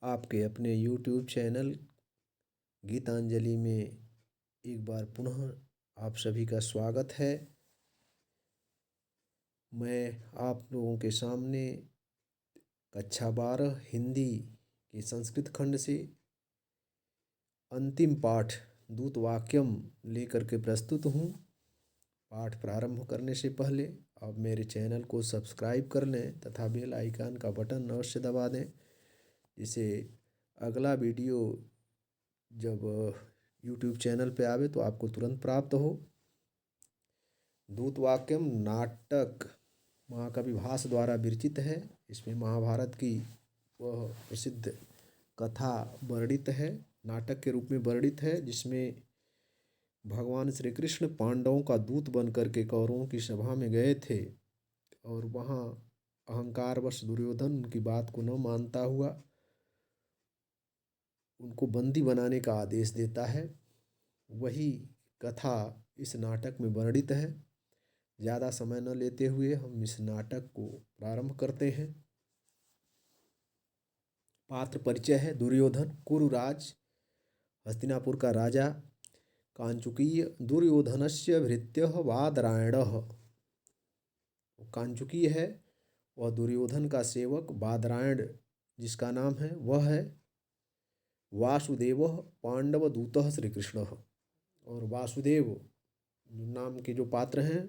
आपके अपने YouTube channel Geetanjali में एक बार पुनः आप सभी का स्वागत है। मैं आप लोगों के सामने कक्षा 12 हिंदी के संस्कृत खंड से अंतिम पाठ दूत वाक्यम लेकर के प्रस्तुत हूँ। पाठ प्रारंभ करने से पहले आप मेरे चैनल को सब्सक्राइब कर लें तथा बेल आइकन का बटन अवश्य दबा दें, जिससे अगला वीडियो जब YouTube चैनल पे आवे तो आपको तुरंत प्राप्त हो। दूत वाक्यम नाटक महाकवि भास द्वारा विरचित है। इसमें महाभारत की वह प्रसिद्ध कथा वर्णित है, नाटक के रूप में वर्णित है, जिसमें भगवान श्री कृष्ण पांडवों का दूत बन करके कौरवों की सभा में गए थे और वहाँ अहंकारवश दुर्योधन उनकी बात को न मानता हुआ उनको बंदी बनाने का आदेश देता है। वही कथा इस नाटक में वर्णित है। ज़्यादा समय न लेते हुए हम इस नाटक को प्रारंभ करते हैं। पात्र परिचय है। दुर्योधन कुरुराज, हस्तिनापुर का राजा। कांचुकीय दुर्योधनस्य भृत्यः बादरायणः। कांचुकीय है वह दुर्योधन का सेवक बादरायण जिसका नाम है वह है। वासुदेवः पांडवदूतः श्री कृष्णः। और वासुदेव नाम के जो पात्र हैं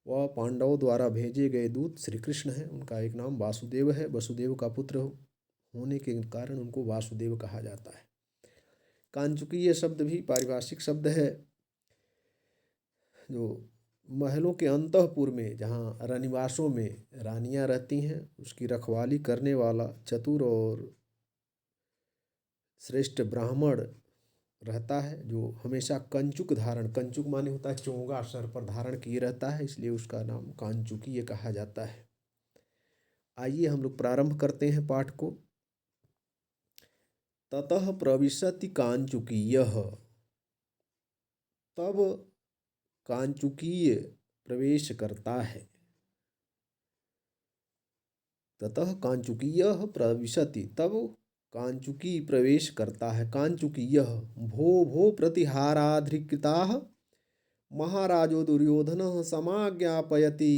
वह पांडवों द्वारा भेजे गए दूत श्री कृष्ण हैं। उनका एक नाम वासुदेव है। वसुदेव का पुत्र होने के कारण उनको वासुदेव कहा जाता है। कांचुकीय शब्द भी पारिभाषिक शब्द है, जो महलों के अंतःपुर में जहाँ रनिवासों में रानियां रहती हैं उसकी रखवाली करने वाला चतुर और श्रेष्ठ ब्राह्मण रहता है, जो हमेशा कंचुक धारण, कंचुक माने होता है चोंगा, सर पर धारण किए रहता है, इसलिए उसका नाम कांचुकीय कहा जाता है। आइए हम लोग प्रारंभ करते हैं पाठ को। ततः प्रविशति कांचुकीयः। तब कांचुकीय प्रवेश करता है। ततः कांचुकीयः प्रविशति, तब कांचुकी प्रवेश करता है। कांचुकीयः भो भो प्रतिहाराधिकृताः महाराजो दुर्योधनः समाज्ञापयति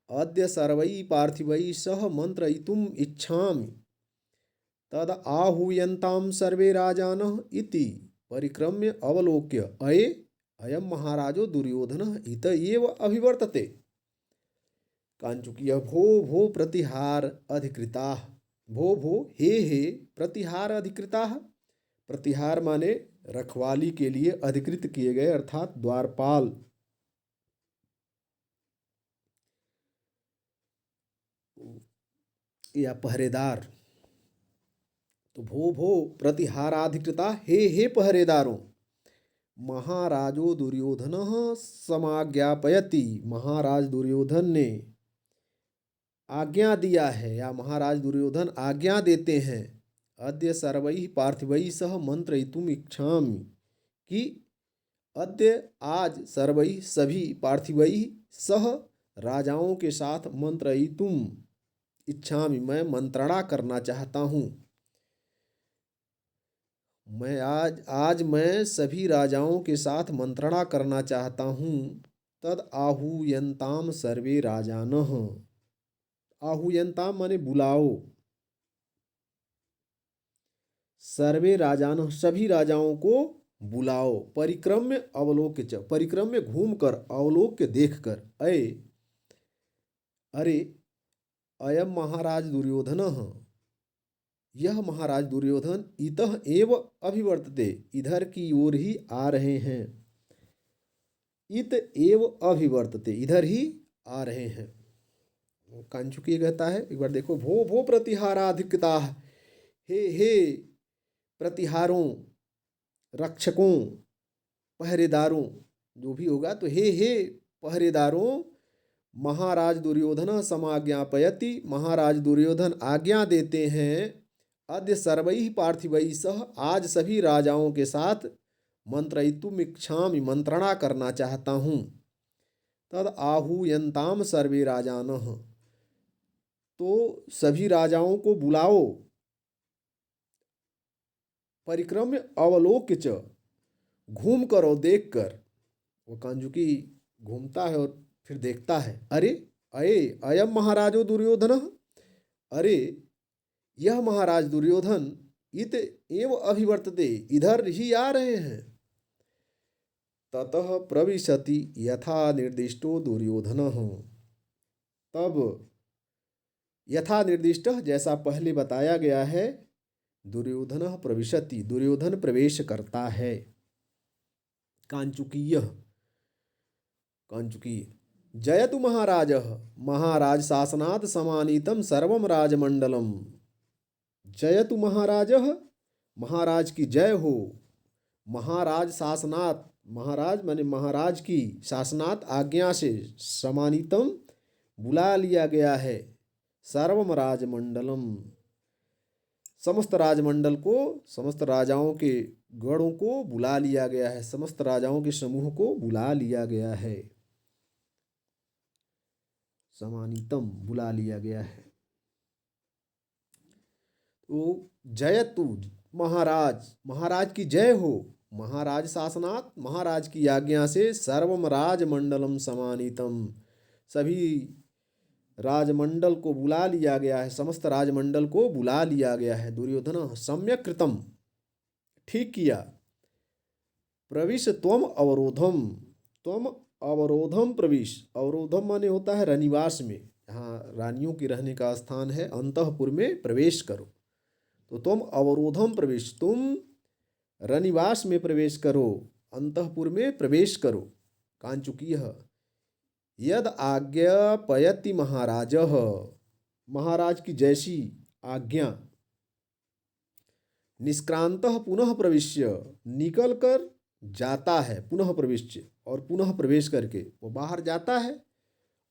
अद्य सर्वैः पार्थिवैः सह मन्त्रयितुम् इच्छामि तद आहूयन्तां सर्वे राजानः इति परिक्रम्य अवलोक्य अयं महाराजो दुर्योधनः इत एव अभिवर्तते। कांचुकीय भो भो प्रतिहार अधिकृताः। भो भो हे प्रतिहार अधिकृताः। प्रतिहार माने रखवाली के लिए अधिकृत किए गए, अर्थात द्वारपाल। या पहरेदार। तो भो भो प्रतिहाराधिकृता, हे पहरेदारों। महाराजो दुर्योधनः समाज्ञापयति, महाराज दुर्योधन ने आज्ञा दिया है या महाराज दुर्योधन आज्ञा देते हैं। अद्य सर्वैः पार्थिवैः सह मन्त्रयितुम् इच्छामि, कि अद्य आज सर्वैः सभी पार्थिवैः सह राजाओं के साथ मन्त्रयितुम् इच्छामि, मैं मंत्रणा करना चाहता हूँ। मैं आज मैं सभी राजाओं के साथ मंत्रणा करना चाहता हूँ। तद आहूयन्ताम सर्वे राजानः। आहूयन्ताम माने बुलाओ। सर्वे राजानः सभी राजाओं को बुलाओ। परिक्रम्य अवलोक्य च, परिक्रम्य घूम कर, अवलोक्य देख कर। अरे अयम महाराज दुर्योधनः, यह महाराज दुर्योधन इतः एव अभिवर्तते, इधर की ओर ही आ रहे हैं। इत एव अभिवर्तते, इधर ही आ रहे हैं। कांचुकीय कहता है, एक बार देखो, भो भो प्रतिहाराधिकृताः, हे प्रतिहारों, रक्षकों, पहरेदारों, जो भी होगा, तो हे पहरेदारों। महाराज दुर्योधन समाज्ञापयति, महाराज दुर्योधन आज्ञा देते हैं। अद्य सर्वैः पार्थिवैः सह, आज सभी राजाओं के साथ मन्त्रयितुम् इच्छामि, मंत्रणा करना चाहता हूँ। तद आहूयन्ताम सर्वे राजानः, तो सभी राजाओं को बुलाओ। परिक्रम्य अवलोक्य च, घूम कर और देख कर, वो कांजुकी घूमता है और फिर देखता है, अरे अये अयम महाराजो दुर्योधन, अरे यह महाराज दुर्योधन इत एव अभिवर्तते, इधर ही आ रहे हैं। ततः प्रविशति यथा निर्दिष्टो दुर्योधन, तब यथा निर्दिष्ट जैसा पहले बताया गया है, दुर्योधन प्रविशति, दुर्योधन प्रवेश करता है। कांचुकीय, कांचुकीय जयतु महाराज, महाराज शासनात् समानीतम सर्वम राजमंडलम। जयतु महाराज, महाराज की जय हो। महाराज शासनात्, महाराज माने महाराज की, शासनात् आज्ञा से, समानीतम बुला लिया गया है, सर्वम राजमंडलम समस्त राजमंडल को, समस्त राजाओं के गणों को बुला लिया गया है, समस्त राजाओं के समूह को बुला लिया गया है। समानीतम बुला लिया गया है। तो जयतु महाराज, महाराज की जय हो। महाराज शासनात्, महाराज की आज्ञा से, सर्वम राजमंडलम समानीतम सभी राजमंडल को बुला लिया गया है, समस्त राजमंडल को बुला लिया गया है। दुर्योधन सम्यक कृतम, ठीक किया। प्रविश त्वम अवरोधम, त्वम अवरोधम प्रविश, अवरोधम माने होता है रनिवास में, यहाँ रानियों के रहने का स्थान है, अंतःपुर में प्रवेश करो। तो तुम अवरोधम प्रवेश, तुम रनिवास में प्रवेश करो, अंतःपुर में प्रवेश करो। कांचुकीय यद आज्ञापयति महाराज, महाराज की जैसी आज्ञा, निष्क्रांतः पुनः प्रविश्य, निकल कर जाता है, पुनः प्रविश्य, और पुनः प्रवेश करके वो बाहर जाता है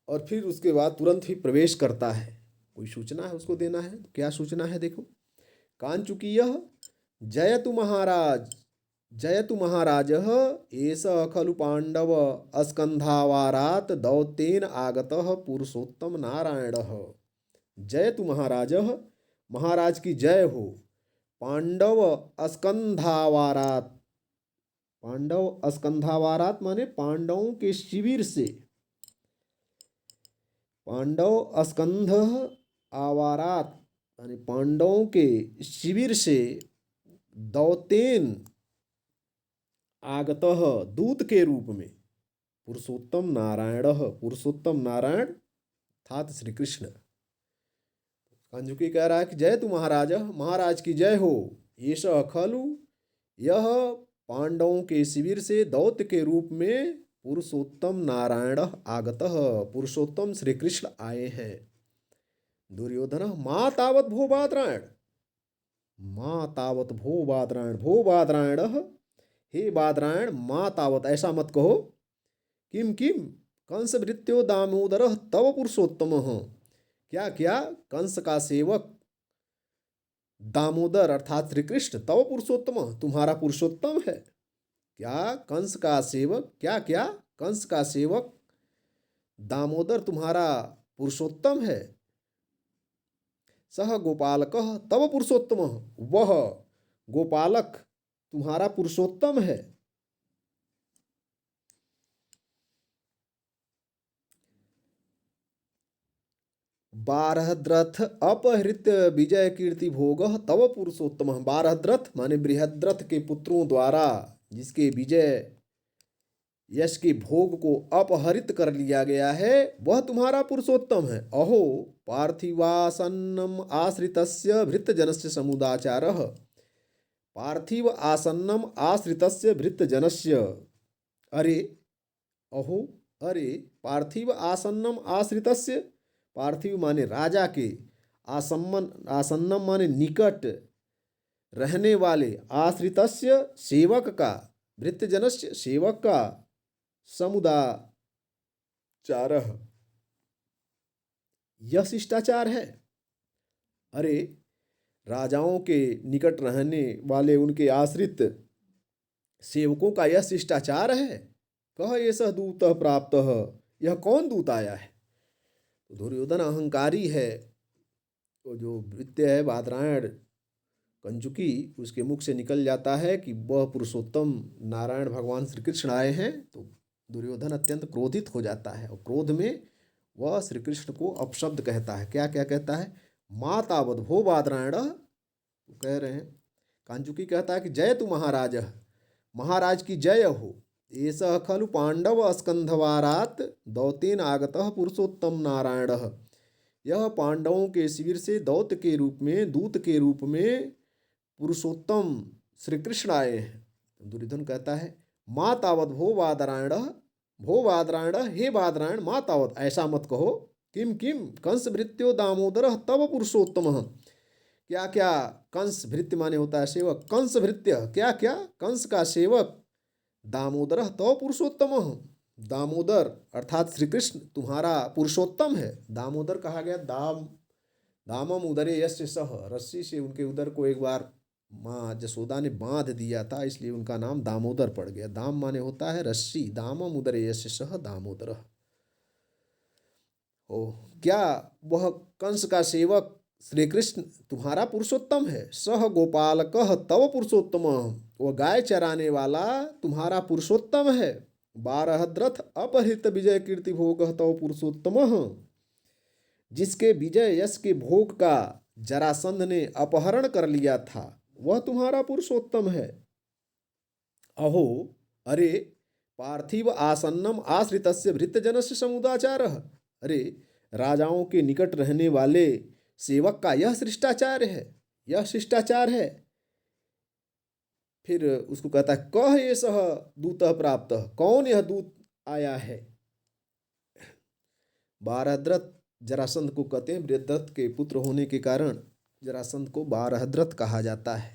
और फिर उसके बाद तुरंत ही प्रवेश करता है। कोई सूचना है उसको देना है, क्या सूचना है देखो। कांचुकीय जयतु महाराज, जयतु महाराज एष खलु पांडव अस्कंधावारात दौतेन आगतः पुरुषोत्तम नारायणः। जयतु महाराज, महाराज की जय हो। पांडव अस्कंधावारात, पांडव अस्कंधावारात माने पांडवों के शिविर से, पांडव अस्कंध आवारात माने पांडवों के शिविर से, दौतेन आगतः दूत के रूप में, पुरुषोत्तम नारायण, पुरुषोत्तम नारायण अर्थात श्री कृष्ण। कंजुकी कह रहा है कि जय तु महाराज, महाराज की जय हो। एष खलु, यह पांडवों के शिविर से दौत्य के रूप में पुरुषोत्तम नारायण आगतः, पुरुषोत्तम श्री कृष्ण आए हैं। दुर्योधन मां तावत भो बादरायण, मां तावत भो बादरायण, भो बादरायण, हे बादरायण, मां तावत ऐसा मत कहो। किम किम कंस भृत्यो दामोदर तव पुरुषोत्तम, क्या क्या कंस का सेवक दामोदर अर्थात श्री कृष्ण, तव पुरुषोत्तम तुम्हारा पुरुषोत्तम है। क्या कंस का सेवक, क्या क्या कंस का सेवक दामोदर तुम्हारा पुरुषोत्तम है। सह गोपालक तव पुरुषोत्तम, वह गोपालक तुम्हारा पुरुषोत्तम है। बारहद्रथ अपहृत विजय कीर्ति भोग तव पुरुषोत्तम, बारहद्रथ माने बृहद्रथ के पुत्रों द्वारा जिसके विजय यश के भोग को अपहरित कर लिया गया है, वह तुम्हारा पुरुषोत्तम है। अहो पार्थिवासन्नम आश्रितस्य भृत्यजनस्य समुदाचारः, पार्थिव आसन्नम आश्रितस्य भृत्यजनस्य, अरे अहो, अरे पार्थिव आसन्नम आश्रितस्य, पार्थिव माने राजा के, आसम्मन आसन्नम माने निकट रहने वाले, आश्रितस्य सेवक का, भृत्यजनस्य सेवक का, समुदाचारः यह शिष्टाचार है। अरे राजाओं के निकट रहने वाले उनके आश्रित सेवकों का यह शिष्टाचार है। कह एषः दूतः प्राप्तः, यह कौन दूत आया है। तो दुर्योधन अहंकारी है, तो जो भृत्य है बादरायण कंचुकी उसके मुख से निकल जाता है कि वह पुरुषोत्तम नारायण भगवान श्री कृष्ण आए हैं, तो दुर्योधन अत्यंत क्रोधित हो जाता है और क्रोध में वह श्री कृष्ण को अपशब्द कहता है। क्या क्या कहता है? मातावद भो बादरायण, तो कह रहे हैं, कांचुकी कहता है कि जय तु महाराज, महाराज की जय हो। एष खलु पांडव स्कंधवारात दौतेन आगतः पुरुषोत्तम नारायण, यह पांडवों के शिविर से दौत के रूप में, दूत के रूप में पुरुषोत्तम श्री कृष्ण आए हैं। दुर्योधन कहता है माँ तावत भो बादरायण, भो बादरायण, हे बादरायण, माँ तावत, ऐसा मत कहो। किम किम कंस भृत्यो दामोदर तव पुरुषोत्तम, क्या क्या, कंस भृत्य माने होता है सेवक, कंस भृत्य क्या क्या, कंस का सेवक, दामोदर तव पुरुषोत्तम, दामोदर अर्थात श्री कृष्ण तुम्हारा पुरुषोत्तम है। दामोदर कहा गया, दामम उदरे यस्य सह, रस्सी से उनके उदर को एक बार माँ जसोदा ने बांध दिया था, इसलिए उनका नाम दामोदर पड़ गया। दाम माने होता है रस्सी, दामम उदरे यस्य सह दामोदर। ओ क्या वह कंस का सेवक श्री कृष्ण तुम्हारा पुरुषोत्तम है। सह गोपालकः तव पुरुषोत्तम, वह गाय चराने वाला तुम्हारा पुरुषोत्तम है। बारहद्रथ अपहृत विजय कीर्ति भोग तव पुरुषोत्तम, जिसके विजय यश के भोग का जरासंध ने अपहरण कर लिया था, वह तुम्हारा पुरुषोत्तम है। अहो अरे पार्थिव आसन्नम आश्रितस्य भृत्यजनस्य समुदाचारः, अरे राजाओं के निकट रहने वाले सेवक का यह शिष्टाचार है, यह शिष्टाचार है। फिर उसको कहता है कह ये सह दूतः प्राप्त, कौन यह दूत आया है। बारहद्रथ जरासंध को कहते हैं, बृहद्रथ के पुत्र होने के कारण जरासंध को बारहद्रथ कहा जाता है।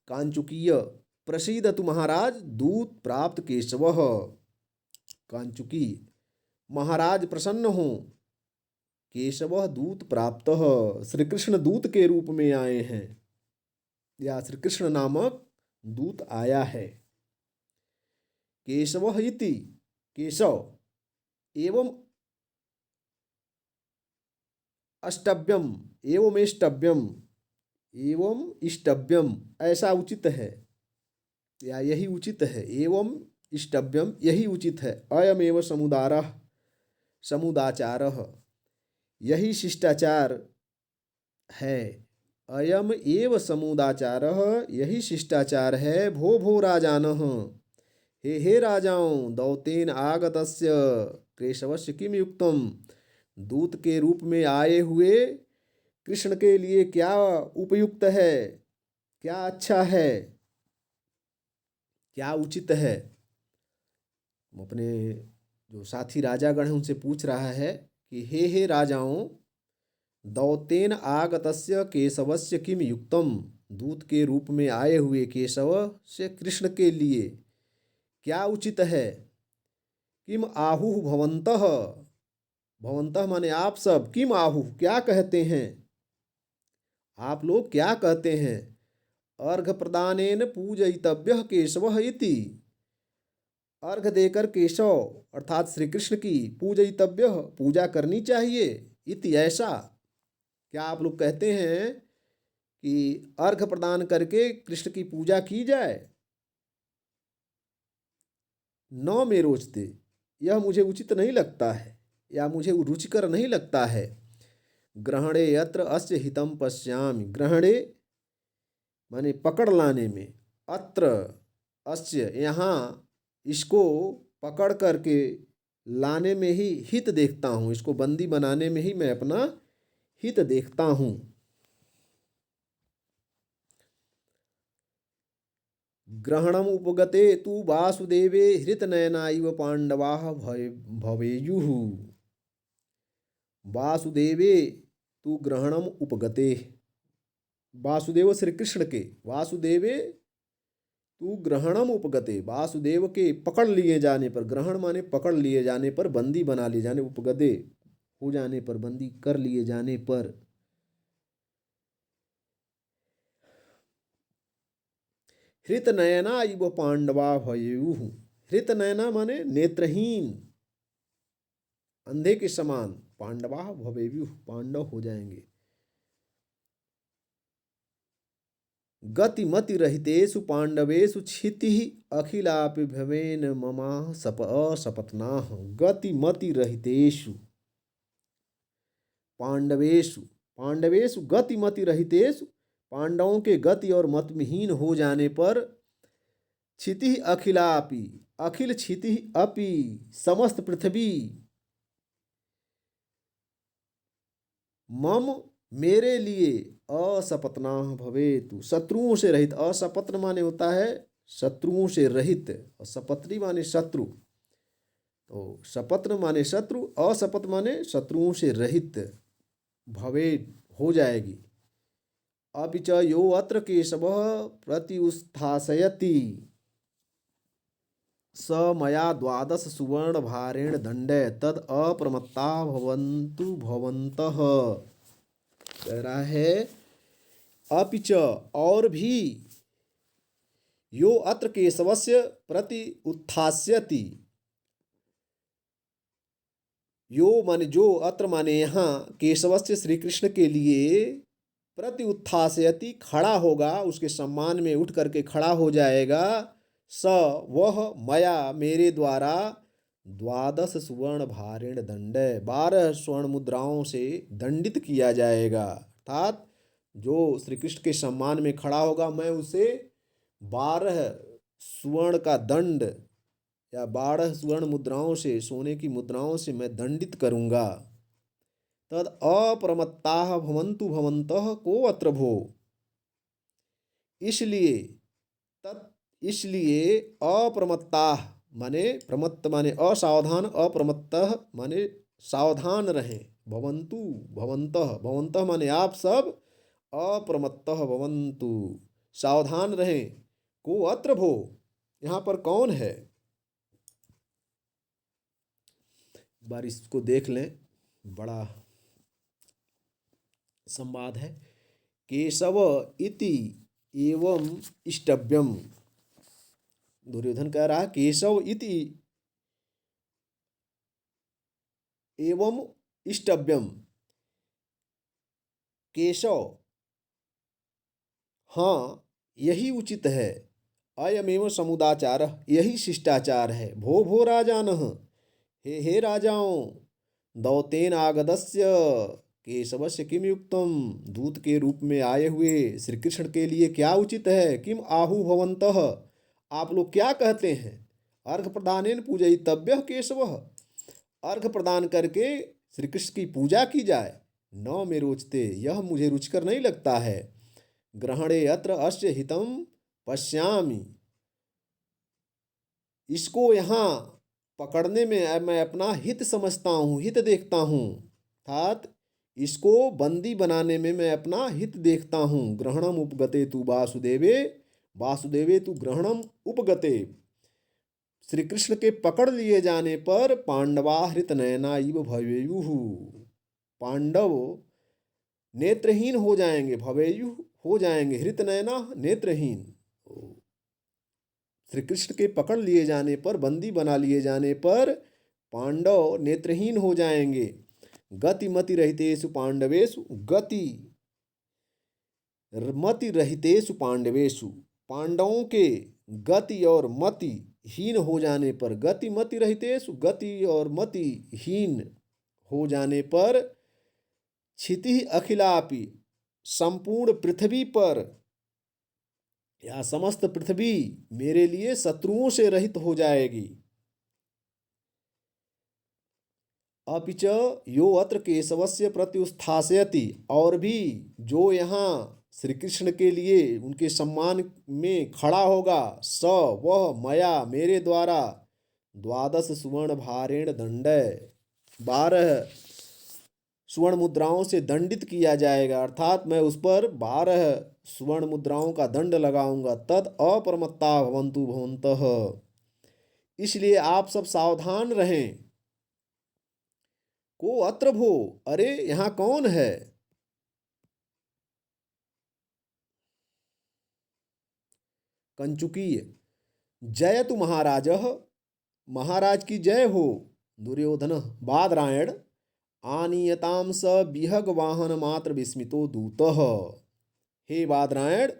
कांचुकीय प्रसीदतु महाराज दूत प्राप्त केशवः, कांचुकी महाराज प्रसन्न हो, केशव दूत प्राप्त, श्री कृष्ण दूत के रूप में आए हैं, या श्री कृष्ण नामक दूत आया है। केशव इति, केशव एवं अष्टव्यम, एवं इष्टव्यम, एवं इष्टव्यम, ऐसा उचित है या यही उचित है। एवं इष्टव्यम, यही उचित है। अयमेव समुदारः, समुदाचारः, यही शिष्टाचार है। अयम एव समुदाचारः, यही शिष्टाचार है। भो भो राजानः, हे राजाओं, दौतेन आगतस्य केशवस्य किम युक्तम, दूत के रूप में आए हुए कृष्ण के लिए क्या उपयुक्त है, क्या अच्छा है, क्या उचित है। अपने जो साथी राजागण हैं उनसे पूछ रहा है कि हे राजाओं, दौतेन आगतस्य केशवस्य किम युक्तम, दूत के रूप में आए हुए केशव से कृष्ण के लिए क्या उचित है। किम आहुः भवन्तः, भवन्तः माने आप सब, किम आहुः क्या कहते हैं, आप लोग क्या कहते हैं। अर्घ प्रदानेन पूजयितव्यः केशवः इति, अर्घ देकर केशव अर्थात श्री कृष्ण की पूजयितव्य, पूजा करनी चाहिए। इति ऐसा, क्या आप लोग कहते हैं कि अर्घ प्रदान करके कृष्ण की पूजा की जाए। न मे रोचते, यह मुझे उचित नहीं लगता है या मुझे रुचिकर नहीं लगता है। ग्रहणे यत्र अस्य हितम पश्यामि, ग्रहणे माने पकड़ लाने में, अत्र अस्य यहाँ, इसको पकड़ करके लाने में ही हित देखता हूँ, इसको बंदी बनाने में ही मैं अपना हित देखता हूँ। ग्रहणम उपगते तु वासुदेवे हृतनयना इव पांडवाः भवेयुः, वासुदेवे तु ग्रहणम उपगते, वासुदेव श्री कृष्ण के, वासुदेवे तू ग्रहणम उपगते, वासुदेव के पकड़ लिए जाने पर, ग्रहण माने पकड़ लिए जाने पर, बंदी बना लिए जाने, उपगते हो जाने पर, बंदी कर लिए जाने पर। हृत नयना इव पांडवा भयेयुः, हृत नयना माने नेत्रहीन, अंधे के समान, पांडवा भवेयुः पांडव हो जाएंगे। गतिमतिरहितेषु पाण्डवेषु क्षितिः अखिलापि भवेन ममा असपत्नाः। गतिमतिरहितेषु पांडवेषु, पांडवेषु गतिमतिरहितेषु, पांडवों के गति और मतविहीन हो जाने पर, क्षिति अखिलापि, अखिल क्षिति अपि, समस्त पृथ्वी, मम मेरे लिए असपत्ना भवेतु, शत्रुओं से रहित। असपत्न माने होता है शत्रुओं से रहित, और सपत्नी माने शत्रु। तो सपत्न माने शत्रु, असपत माने शत्रुओं से रहित भवे, हो जाएगी। अपि च यो अत्र केशवः प्रत्युत्थासयति स मया 12 सुवर्ण भारेण दंडे तद अप्रमत्ता भवन्तु भवन्तः। कह रहा है अपि च, और भी, यो अत्र केशवस्य प्रति उत्थास्यति, यो माने जो, अत्र माने यहाँ, केशवस्य श्री कृष्ण के लिए, प्रति उत्थास्यति खड़ा होगा, उसके सम्मान में उठ करके खड़ा हो जाएगा, स वह मया मेरे द्वारा 12 सुवर्ण भारेण दंड, 12 स्वर्ण मुद्राओं से दंडित किया जाएगा। अर्थात जो श्री कृष्ण के सम्मान में खड़ा होगा, मैं उसे 12 स्वर्ण का दंड या 12 स्वर्ण मुद्राओं से, सोने की मुद्राओं से मैं दंडित करूंगा। तद अप्रमत्ताः भवन्तु भवन्तः को अत्र भो, इसलिए, तत् इसलिए, अप्रमत्ताः माने प्रमत्त माने असावधान, अप्रमत्तः माने सावधान रहें, भवन्तु भवन्तः, भवन्तः माने आप सब, अप्रमत्तः भवन्तु सावधान रहें, को अत्र भो, यहाँ पर कौन है। बार इसको देख लें, बड़ा संवाद है। केशव इति एवं इष्टव्यम, दुर्योधन कह रहा है केशव इति एवं इष्टव्यम, केशव, हाँ यही उचित है, अयमेव समुदाचार, यही शिष्टाचार है। भो भो राजानः, हे राजाओं, दौतेन आगतस्य केशवस्य किम युक्तम, दूत के रूप में आए हुए श्री कृष्ण के लिए क्या उचित है। किम आहु भवन्तः, आप लोग क्या कहते हैं। अर्घ प्रदानेन पूजयितव्यः केशवः, अर्घ प्रदान करके श्री कृष्ण की पूजा की जाए। न मे रोचते, यह मुझे रुचिकर नहीं लगता है। ग्रहणे अत्र अस्य हितम पश्यामि, इसको यहाँ पकड़ने में मैं अपना हित समझता हूँ, हित देखता हूँ, अर्थात इसको बंदी बनाने में मैं अपना हित देखता हूँ। ग्रहणम उपगते तु वासुदेवे, वासुदेवे तु ग्रहणम उपगते, श्री कृष्ण के पकड़ लिए जाने पर पांडवा हृत नयना इव भवेयुः, पांडव नेत्रहीन हो जाएंगे, भवेयुः हो जाएंगे, हृत नयना नेत्रहीन। श्री कृष्ण के पकड़ लिए जाने पर, बंदी बना लिए जाने पर पांडव नेत्रहीन हो जाएंगे। गति मति रहितेषु पांडवेषु, गति मति रहितेषु पांडवेषु, पांडवों के गति और मति हीन हो जाने पर, गति मति रहितेषु, गति और मति हीन हो जाने पर, क्षिति अखिलापि, संपूर्ण पृथ्वी पर या समस्त पृथ्वी मेरे लिए शत्रुओं से रहित हो जाएगी। अपि च यो अत्र केशवस्य प्रत्युत्थास्यति, और भी जो यहाँ श्री कृष्ण के लिए उनके सम्मान में खड़ा होगा, स वह मया मेरे द्वारा 12 सुवर्ण भारेण दंड, 12 स्वर्ण मुद्राओं से दंडित किया जाएगा। अर्थात मैं उस पर 12 स्वर्ण मुद्राओं का दंड लगाऊंगा। तद अप्रमत्ता भवन्तु भवन्तः, इसलिए आप सब सावधान रहें। को अत्र भो, अरे यहाँ कौन है। कंचुकीय, जयतु महाराजः, महाराज की जय हो। दुर्योधन बादरायण, आनीयताम स विहग वाहन मात्र विस्मितो दूतः, हे बादरायण,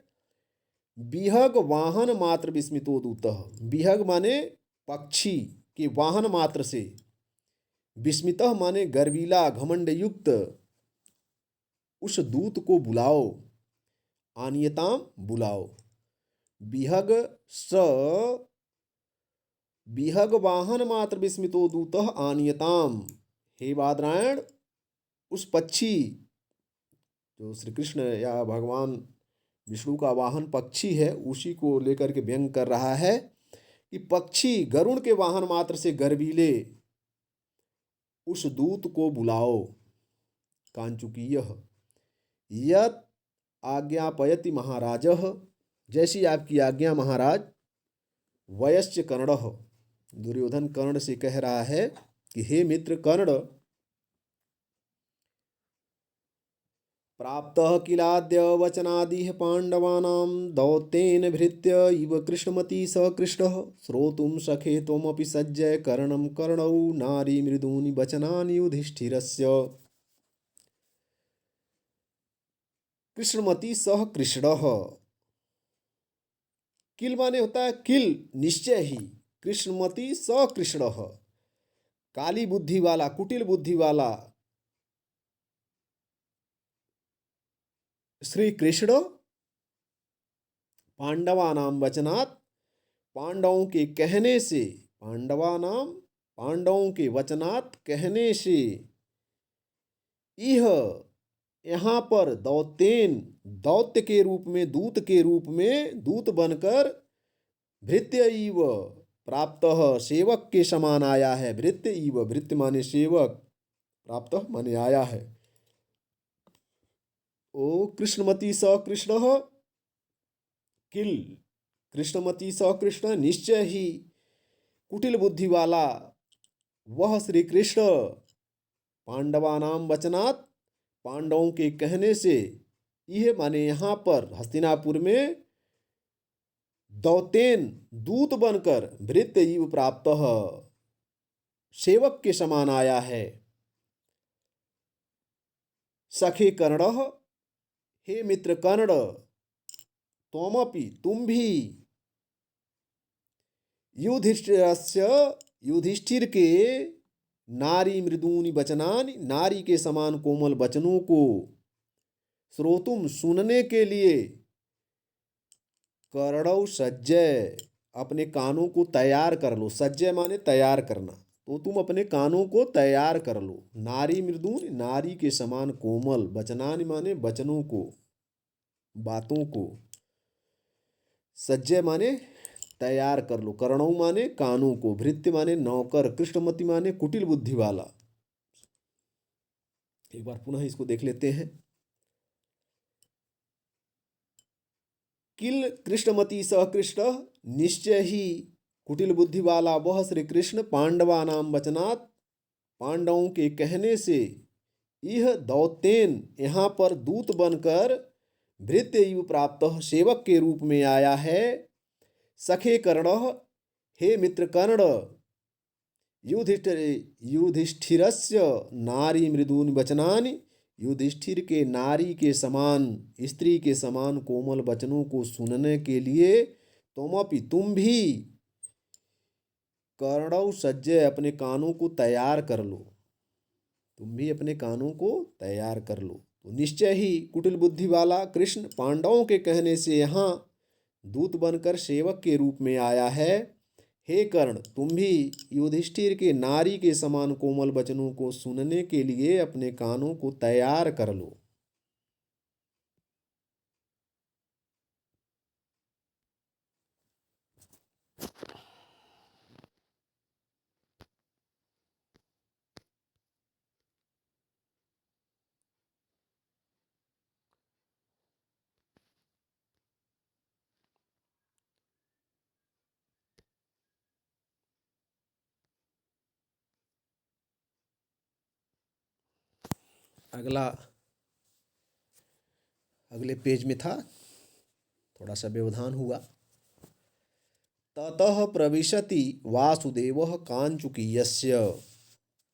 विहग वाहन मात्र विस्मितो दूतः। विहग माने पक्षी के वाहन मात्र से, विस्मितः माने गर्वीला घमंड युक्त उस दूत को बुलाओ, आनियताम बुलाओ। विहग स विहग वाहन मात्र विस्मितो दूतः आनियताम। हे बादरायण, उस पक्षी जो श्री कृष्ण या भगवान विष्णु का वाहन पक्षी है, उसी को लेकर के व्यंग कर रहा है कि पक्षी गरुण के वाहन मात्र से गर्वीले उस दूत को बुलाओ। कांचुकीयः यत् आज्ञापयति महाराजः, जैसी आपकी आज्ञा महाराज। वयश्च कर्णः, दुर्योधन कर्ण से कह रहा है कि हे मित्र कर्ण, प्राप्तः किलाद्य वचनादिः पाण्डवानां दौतेन भृत्य इव कृष्णमती स कृष्णः। श्रोतुं सखे त्वमपि सज्जय कर्णं कर्णौ नारी मृदूनि वचनानि युधिष्ठिरस्य। कृष्णमती सह कृष्णः, किल माने होता है किल, निश्चय ही। कृष्णमती स कृष्णः, काली बुद्धि वाला, कुटिल बुद्धि वाला श्री कृष्ण पांडवानाम वचनात्, पांडवों के कहने से, पांडवानाम पांडवों के वचनात् कहने से, यह यहाँ पर दौतेन, दौत्य के रूप में, दूत के रूप में, दूत बनकर भृत्य इव प्राप्तः, सेवक के समान आया है। भृत्य इव, भृत्य माने सेवक, प्राप्तः माने आया है। ओ कृष्णमती स कृष्ण किल, कृष्णमती स कृष्ण, निश्चय ही कुटिल बुद्धि वाला वह श्री कृष्ण पांडवानाम वचनात्, पांडवों के कहने से, यह माने यहाँ पर हस्तिनापुर में दौतेन, दूत बनकर, भृत्य इव प्राप्तः, सेवक के समान आया है। सखे कर्णः, हे मित्र कर्ण, त्वमपि तुम भी, युधिष्ठिरस्य, युधिष्ठिर के, नारी मृदूनि वचनानि, नारी के समान कोमल वचनों को, श्रोतुम सुनने के लिए, कर्णौ सज्जय, अपने कानों को तैयार कर लो। सज्जय माने तैयार करना, तो तुम अपने कानों को तैयार कर लो। नारी मृदून, नारी के समान कोमल, वचनानि माने वचनों को, बातों को। सज्जय माने तैयार कर लो, कर्णौ माने कानों को, भृत्य माने नौकर, कृष्णमति माने कुटिल बुद्धि वाला। एक बार पुनः इसको देख लेते हैं। किल कृष्णमती सह कृष्ण, निश्चय ही कुटिल बुद्धि वाला वह श्री कृष्ण पांडवानाम वचनात्, पांडवों के कहने से, यह दौतेन, यहाँ पर दूत बनकर, भृत्य इव प्राप्त, सेवक के रूप में आया है। सखे कर्ण, हे मित्र कर्ण, युधिष्ठिरस्य नारी मृदून वचनानि, युधिष्ठिर के नारी के समान, स्त्री के समान कोमल वचनों को सुनने के लिए, तुमपि तुम भी, कर्णौ सज्जय, अपने कानों को तैयार कर लो। तुम भी अपने कानों को तैयार कर लो। तो निश्चय ही कुटिल बुद्धि वाला कृष्ण पांडवों के कहने से यहाँ दूत बनकर सेवक के रूप में आया है। हे कर्ण, तुम भी युधिष्ठिर के नारी के समान कोमल वचनों को सुनने के लिए अपने कानों को तैयार कर लो। अगला, अगले पेज में था, थोड़ा सा व्यवधान हुआ। ततः प्रविशति वासुदेवः कांचुकीयस्य,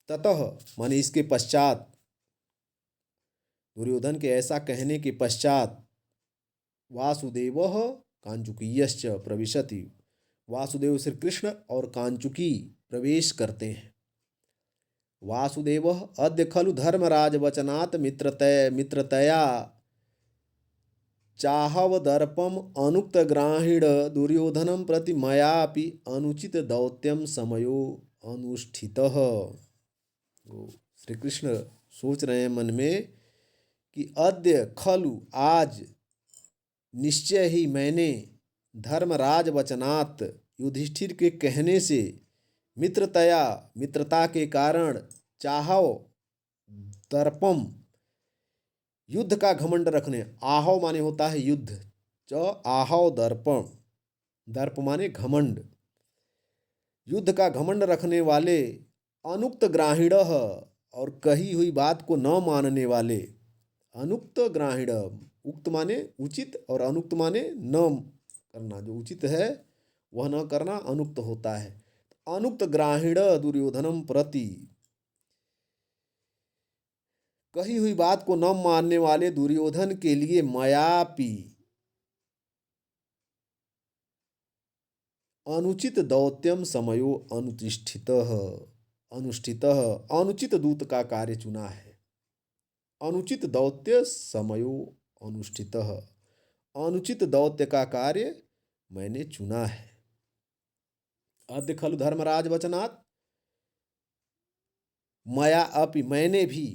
ततः माने इसके पश्चात, दुर्योधन के ऐसा कहने के पश्चात, वासुदेवः कांचुकीयश्च प्रविशति। वासुदेव श्री कृष्ण और कांचुकी प्रवेश करते हैं। वासुदेवः अद्य खलु धर्मराज वचनात् मित्रतया चाहवदर्पम अनुक्तग्राहीण दुर्योधनं प्रति मयापि अनुचित दौत्यम समयो अनुष्ठितः। श्री कृष्ण सोच रहे हैं मन में कि अद्य खलु आज निश्चय ही मैंने धर्मराज वचनात् युधिष्ठिर के कहने से मित्रतया मित्रता के कारण चाहव दर्पम युद्ध का घमंड रखने। आहव माने होता है युद्ध, च आहव दर्पम, दर्प माने घमंड। युद्ध का घमंड रखने वाले अनुक्त ग्राहीण और कही हुई बात को न मानने वाले। अनुक्त ग्राहीण, उक्त माने उचित और अनुक्त माने न करना, जो उचित है वह न करना अनुक्त होता है। अनुक्त ग्राहीण दुर्योधनम प्रति, कही हुई बात को न मानने वाले दुर्योधन के लिए मयापि अनुचित दौत्यम समयो अनुष्ठितः अनुचित दूत का कार्य चुना है। अनुचित दौत्य समयो अनुष्ठितः, अनुचित दौत्य का कार्य मैंने चुना है। अद्य खलु धर्मराज वचनात्, मया अपि मैंने भी,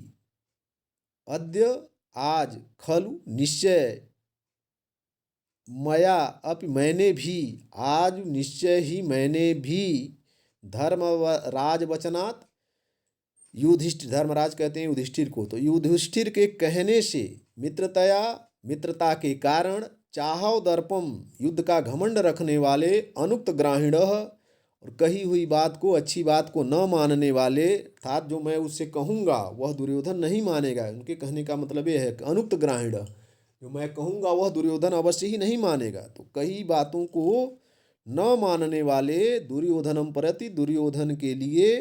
अद्य आज, खलु निश्चय, मया अपि मैंने भी, आज निश्चय ही मैंने भी, धर्मराज वचनात्, युधिष्ठिर, धर्मराज कहते हैं युधिष्ठिर को, तो युधिष्ठिर के कहने से मित्रतया मित्रता के कारण चाहव दर्पम युद्ध का घमंड रखने वाले अनुक्त ग्राहीण और कही हुई बात को, अच्छी बात को न मानने वाले, अर्थात जो मैं उससे कहूँगा वह दुर्योधन नहीं मानेगा। उनके कहने का मतलब यह है कि अनुक्त ग्राहीण, जो मैं कहूँगा वह दुर्योधन अवश्य ही नहीं मानेगा। तो कई बातों को न मानने वाले दुर्योधनम प्रति, दुर्योधन के लिए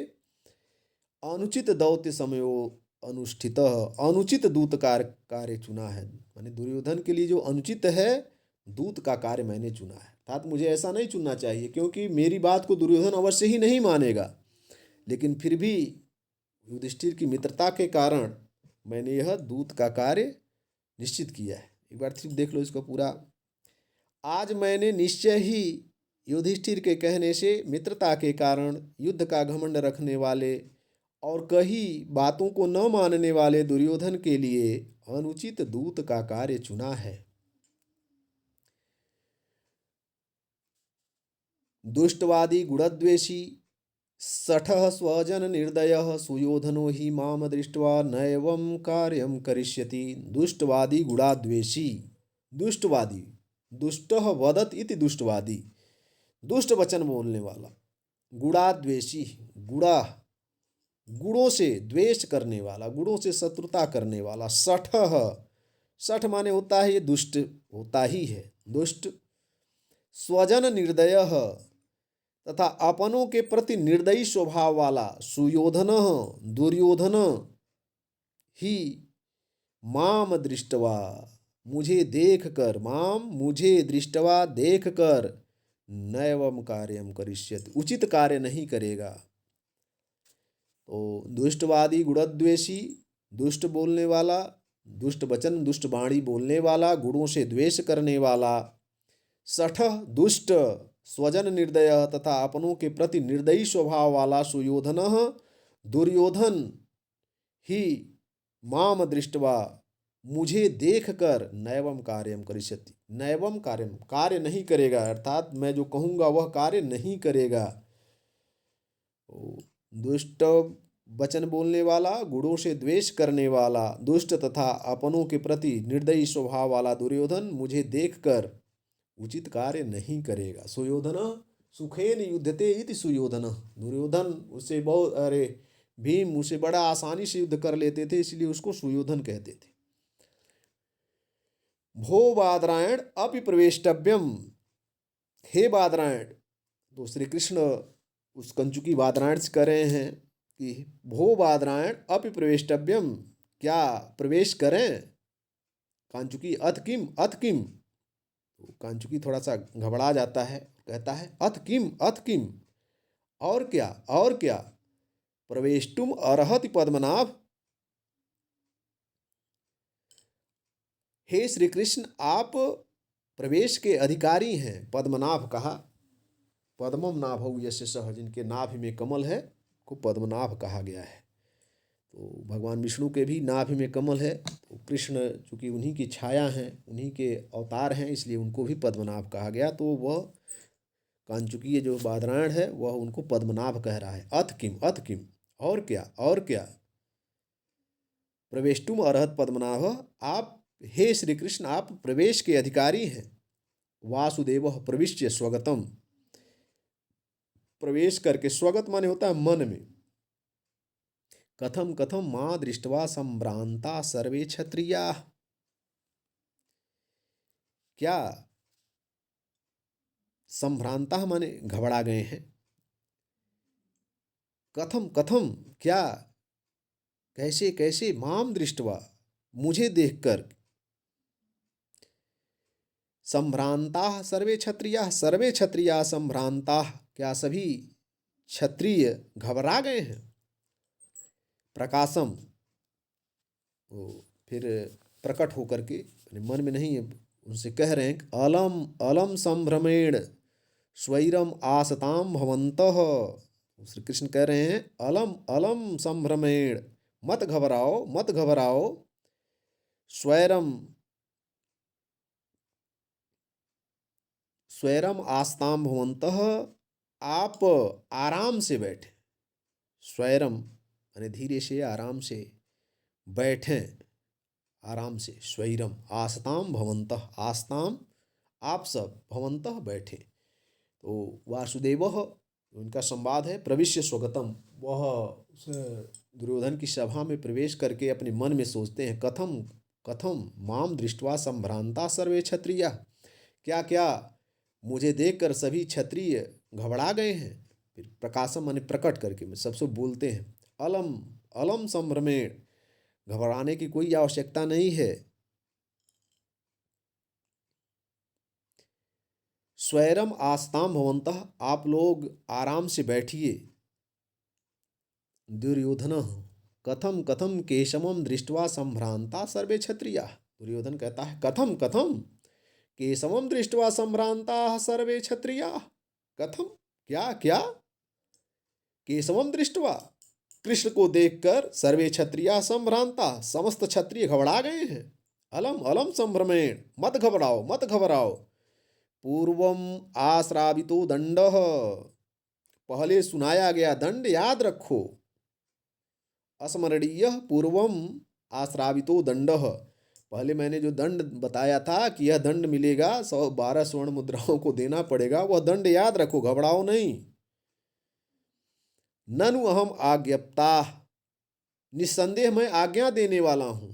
अनुचित दौत्य समयो अनुष्ठित, अनुचित दूत कार्य चुना है। माने दुर्योधन के लिए जो अनुचित है दूत का कार्य मैंने चुना है। अर्थात मुझे ऐसा नहीं चुनना चाहिए, क्योंकि मेरी बात को दुर्योधन अवश्य ही नहीं मानेगा, लेकिन फिर भी युधिष्ठिर की मित्रता के कारण मैंने यह दूत का कार्य निश्चित किया है। एक बार फिर देख लो इसको पूरा। आज मैंने निश्चय ही युधिष्ठिर के कहने से मित्रता के कारण युद्ध का घमंड रखने वाले और कही बातों को न मानने वाले दुर्योधन के लिए अनुचित दूत का कार्य चुना है। दुष्टवादी गुणद्वेषी सठः स्वजन निर्दयः सुयोधनो हि माम दृष्ट्वा नैवं कार्यं करिष्यति। दुष्टवादी गुणाद्वेषी, दुष्टवादी, दुष्टः वदत इति दुष्टवादी, दुष्ट वचन बोलने वाला, गुणाद्वेषी, गुणा गुणों से द्वेष करने वाला, गुणों से शत्रुता करने वाला, सठः, सठ माने होता है ये दुष्ट होता ही है, दुष्ट। स्वजन निर्दयः, तथा अपनों के प्रति निर्दयी स्वभाव वाला, सुयोधन, दुर्योधन, ही माम दृष्टवा, मुझे देखकर, माम मुझे दृष्टवा देखकर, नैवम कार्यम करिष्यति, उचित कार्य नहीं करेगा। तो दुष्टवादी गुणद्वेषी, दुष्ट बोलने वाला, दुष्ट वचन दुष्ट वाणी बोलने वाला, गुणों से द्वेष करने वाला, सठ दुष्ट, स्वजन निर्दय तथा अपनों के प्रति निर्दयी स्वभाव वाला, सुयोधन, दुर्योधन, ही माम दृष्टवा, मुझे देखकर, नैवम कार्यम करिष्यति, नैवम कार्यम, कार्य नहीं करेगा, अर्थात मैं जो कहूँगा वह कार्य नहीं करेगा। दुष्ट वचन बोलने वाला, गुणों से द्वेष करने वाला, दुष्ट तथा अपनों के प्रति निर्दयी स्वभाव वाला दुर्योधन मुझे देखकर उचित कार्य नहीं करेगा। सुयोधन सुखेन युद्धते इति सुयोधन, दुर्योधन उससे बहुत, अरे भीम उससे बड़ा आसानी से युद्ध कर लेते थे, इसलिए उसको सुयोधन कहते थे। भो बादरायण अपि प्रवेष्टव्यम, हे बादरायण, तो श्री कृष्ण उस कंचुकी बादरायण से कह रहे हैं कि भो बादरायण अपि प्रवेष्टव्यम, क्या प्रवेश करें? कांचुकी अथ किम, अथ किम, कांचुकी थोड़ा सा घबरा जाता है, कहता है अथ किम, अथ किम, और क्या, और क्या, प्रवेष्टुम अर्हति पद्मनाभ। हे श्री कृष्ण, आप प्रवेश के अधिकारी हैं। पद्मनाभ कहा, पद्मम नाभौ यस्य सः, जिनके नाभि में कमल है को पद्मनाभ कहा गया है। तो भगवान विष्णु के भी नाभि में कमल है, तो कृष्ण चूँकि उन्हीं की छाया हैं, उन्हीं के अवतार हैं, इसलिए उनको भी पद्मनाभ कहा गया। तो वह कांचुकीय जो बादरायण है वह उनको पद्मनाभ कह रहा है। अथ किम, अथ किम, और क्या, और क्या, प्रवेष्टुम अर्हत पद्मनाभ, आप हे श्री कृष्ण आप प्रवेश के अधिकारी हैं। वासुदेव प्रविश्य स्वगतम, प्रवेश करके, स्वगत माने होता है मन में। कथम कथम मां दृष्ट्वा संभ्रांता सर्वे क्षत्रिया, क्या, संभ्रांता माने घबरा गए हैं। कथम कथम, क्या, कैसे कैसे, माम दृष्ट्वा, मुझे देखकर, संभ्रांता सर्वे क्षत्रिया, सर्वे क्षत्रिया संभ्रांता, क्या सभी क्षत्रिय घबरा गए हैं। प्रकाशम, वो फिर प्रकट होकर के, मन में नहीं, उनसे कह रहे हैं अलम अलम संभ्रमेण स्वैरम आसताम भवन्तः। श्री कृष्ण कह रहे हैं अलम अलम संभ्रमेण, मत घबराओ, मत घबराओ, स्वैरम स्वैरम आस्ताम भवन्तः, आप आराम से बैठे, स्वैरम यानी धीरे से, आराम से बैठें, आराम से, स्वैरम आस्ताम भवन्तः, आस्ताम आप सब, भवन्तः बैठे। तो वासुदेव उनका संवाद है, प्रविश्य स्वगतम, वह उस दुर्योधन की सभा में प्रवेश करके अपने मन में सोचते हैं कथम कथम माम दृष्ट्वा संभ्रांता सर्वे क्षत्रिया, क्या क्या, मुझे देखकर सभी क्षत्रिय घबरा गए हैं। फिर प्रकाशम माने प्रकट करके में सबसे बोलते हैं अलम अलम संभ्रमेण, घबराने की कोई आवश्यकता नहीं है। स्वैरम आस्ताम भवन्तः, आप लोग आराम से बैठिए। दुर्योधन कथम कथम केशवम दृष्ट्वा संभ्रांता सर्वे क्षत्रिया, दुर्योधन कहता है कथम कथम केशवम दृष्ट्वा संभ्रांता सर्वे क्षत्रिया, कथम, क्या क्या, केशवम दृष्ट्वा, कृष्ण को देखकर, सर्वे क्षत्रिया संभ्रांता, समस्त क्षत्रिय घबरा गए हैं। अलम अलम संभ्रमेण, मत घबराओ, मत घबराओ, पूर्वम आश्रावितो दंड, पहले सुनाया गया दंड याद रखो। अस्मरणीय पूर्वम आश्रावितो दंड, पहले मैंने जो दंड बताया था कि यह दंड मिलेगा, 112 स्वर्ण मुद्राओं को देना पड़ेगा, वह दंड याद रखो, घबराओ नहीं। ननु अहम आज्ञप्ता, निस्संदेह मैं आज्ञा देने वाला हूं।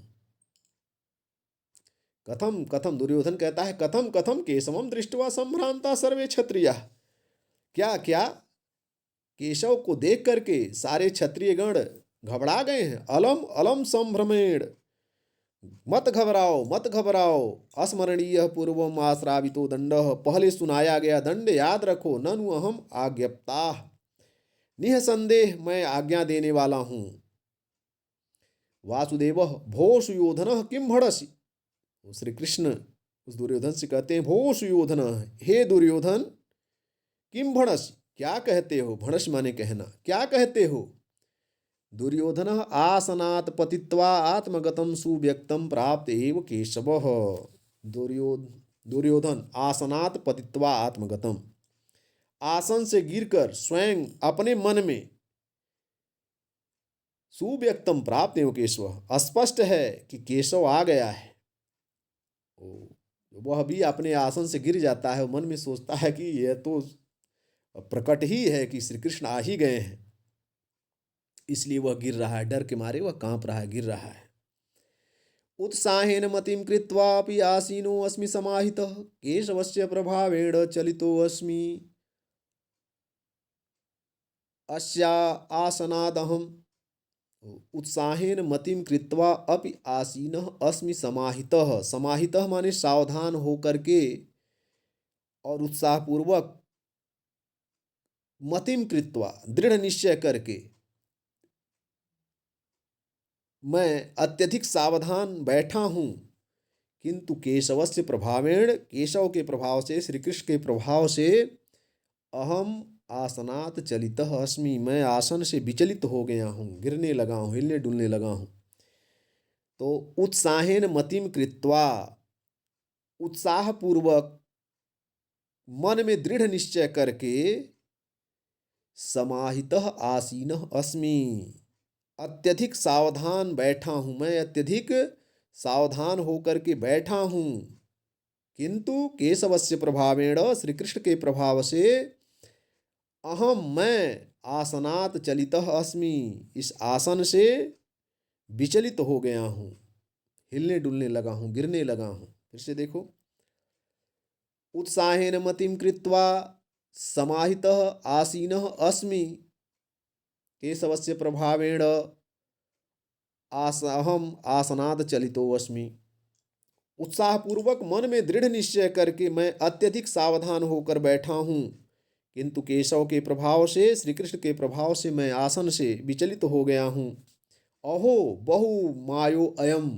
कथम कथम, दुर्योधन कहता है कथम कथम केशवम दृष्ट्वा संभ्रांता सर्वे क्षत्रिया, क्या क्या, केशव को देख करके सारे क्षत्रिय गण घबरा गए हैं। अलम अलम संभ्रमेण, मत घबराओ, मत घबराओ। अस्मरणीय पूर्वम आश्रावितो दंड, पहले सुनाया गया दंड याद रखो। ननु अहम आज्ञप्ता, निःसंदेह मैं आज्ञा देने वाला हूं। वासुदेव भो सुयोधन किम भड़सी, श्री कृष्ण उस दुर्योधन से कहते हैं भो सुयोधन, हे दुर्योधन, किम भड़सी, क्या कहते हो, भड़स माने कहना, क्या कहते हो। दुर्योधन आसनात् पतित्वा आत्मगतम सुव्यक्तम प्राप्त एव केशवः, दुर्योधन आसनात् पतित्वा आत्मगतम, आसन से गिरकर स्वयं अपने मन में, सुव्यक्तम प्राप्त एव केशव, स्पष्ट है कि केशव आ गया है। वह भी अपने आसन से गिर जाता है, मन में सोचता है कि यह तो प्रकट ही है कि श्री कृष्ण आ ही गए हैं, इसलिए वह गिर रहा है, डर के मारे वह कांप रहा है, गिर रहा है। उत्साहेन मतिम कृत्वापि आसीनो अस्मि समाहितः, केशवस्य प्रभावेण चलितो अस्मि अस्या आसनादहम। उत्साहेन मतिम कृत्वा अपि आसीनः अस्मि समाहितः, समाहितः माने सावधान होकर के और उत्साहपूर्वक मतिम कृत्वा दृढ़ निश्चय करके मैं अत्यधिक सावधान बैठा हूँ, किंतु केशवस्य प्रभावेण, केशव के प्रभाव से, श्री कृष्ण के प्रभाव से, अहम आसनात चलितः अस्मि, मैं आसन से विचलित हो गया हूँ, गिरने लगा हूँ, हिलने डुलने लगा हूँ। तो उत्साहेन मतिम कृत्वा, उत्साहपूर्वक मन में दृढ़ निश्चय करके, समाहितः आसीनः अस्मि, अत्यधिक सावधान बैठा हूँ, मैं अत्यधिक सावधान होकर के बैठा हूँ, किंतु केशवस्य प्रभावेण, श्री कृष्ण के प्रभाव से, अहम मैं आसनात चलितः अस्मि, इस आसन से विचलित हो गया हूँ, हिलने डुलने लगा हूँ, गिरने लगा हूँ। फिर से देखो, उत्साहेन मतिम कृत्वा समाहितः आसीनः अस्मि, केशवस्य प्रभावेण अहम आसनाद चलितो अस्मि, उत्साहपूर्वक मन में दृढ़ निश्चय करके मैं अत्यधिक सावधान होकर बैठा हूँ, किंतु केशव के प्रभाव से, श्री कृष्ण के प्रभाव से मैं आसन से विचलित हो गया हूँ। अहो बहु मायो अयम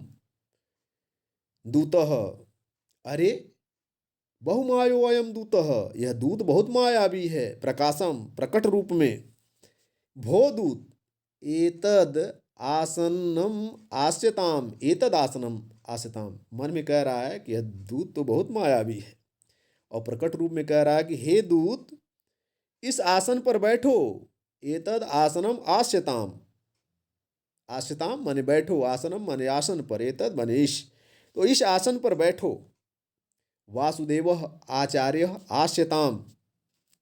दूतः, अरे बहुमायो अयम दूतः, यह दूत बहुत मायावी है, प्रकाशम प्रकट रूप में, भो दूत एतद आसनम आस्यताम, एतद आसनम आस्यताम, मन में कह रहा है कि यह दूत तो बहुत मायावी है, और प्रकट रूप में कह रहा है कि हे दूत, इस आसन पर बैठो, एतद आसनम आस्यताम, आस्यताम माने बैठो, आसनम माने आसन पर, एतद माने इस, तो इस आसन पर बैठो, वासुदेव आचार्य आस्यताम,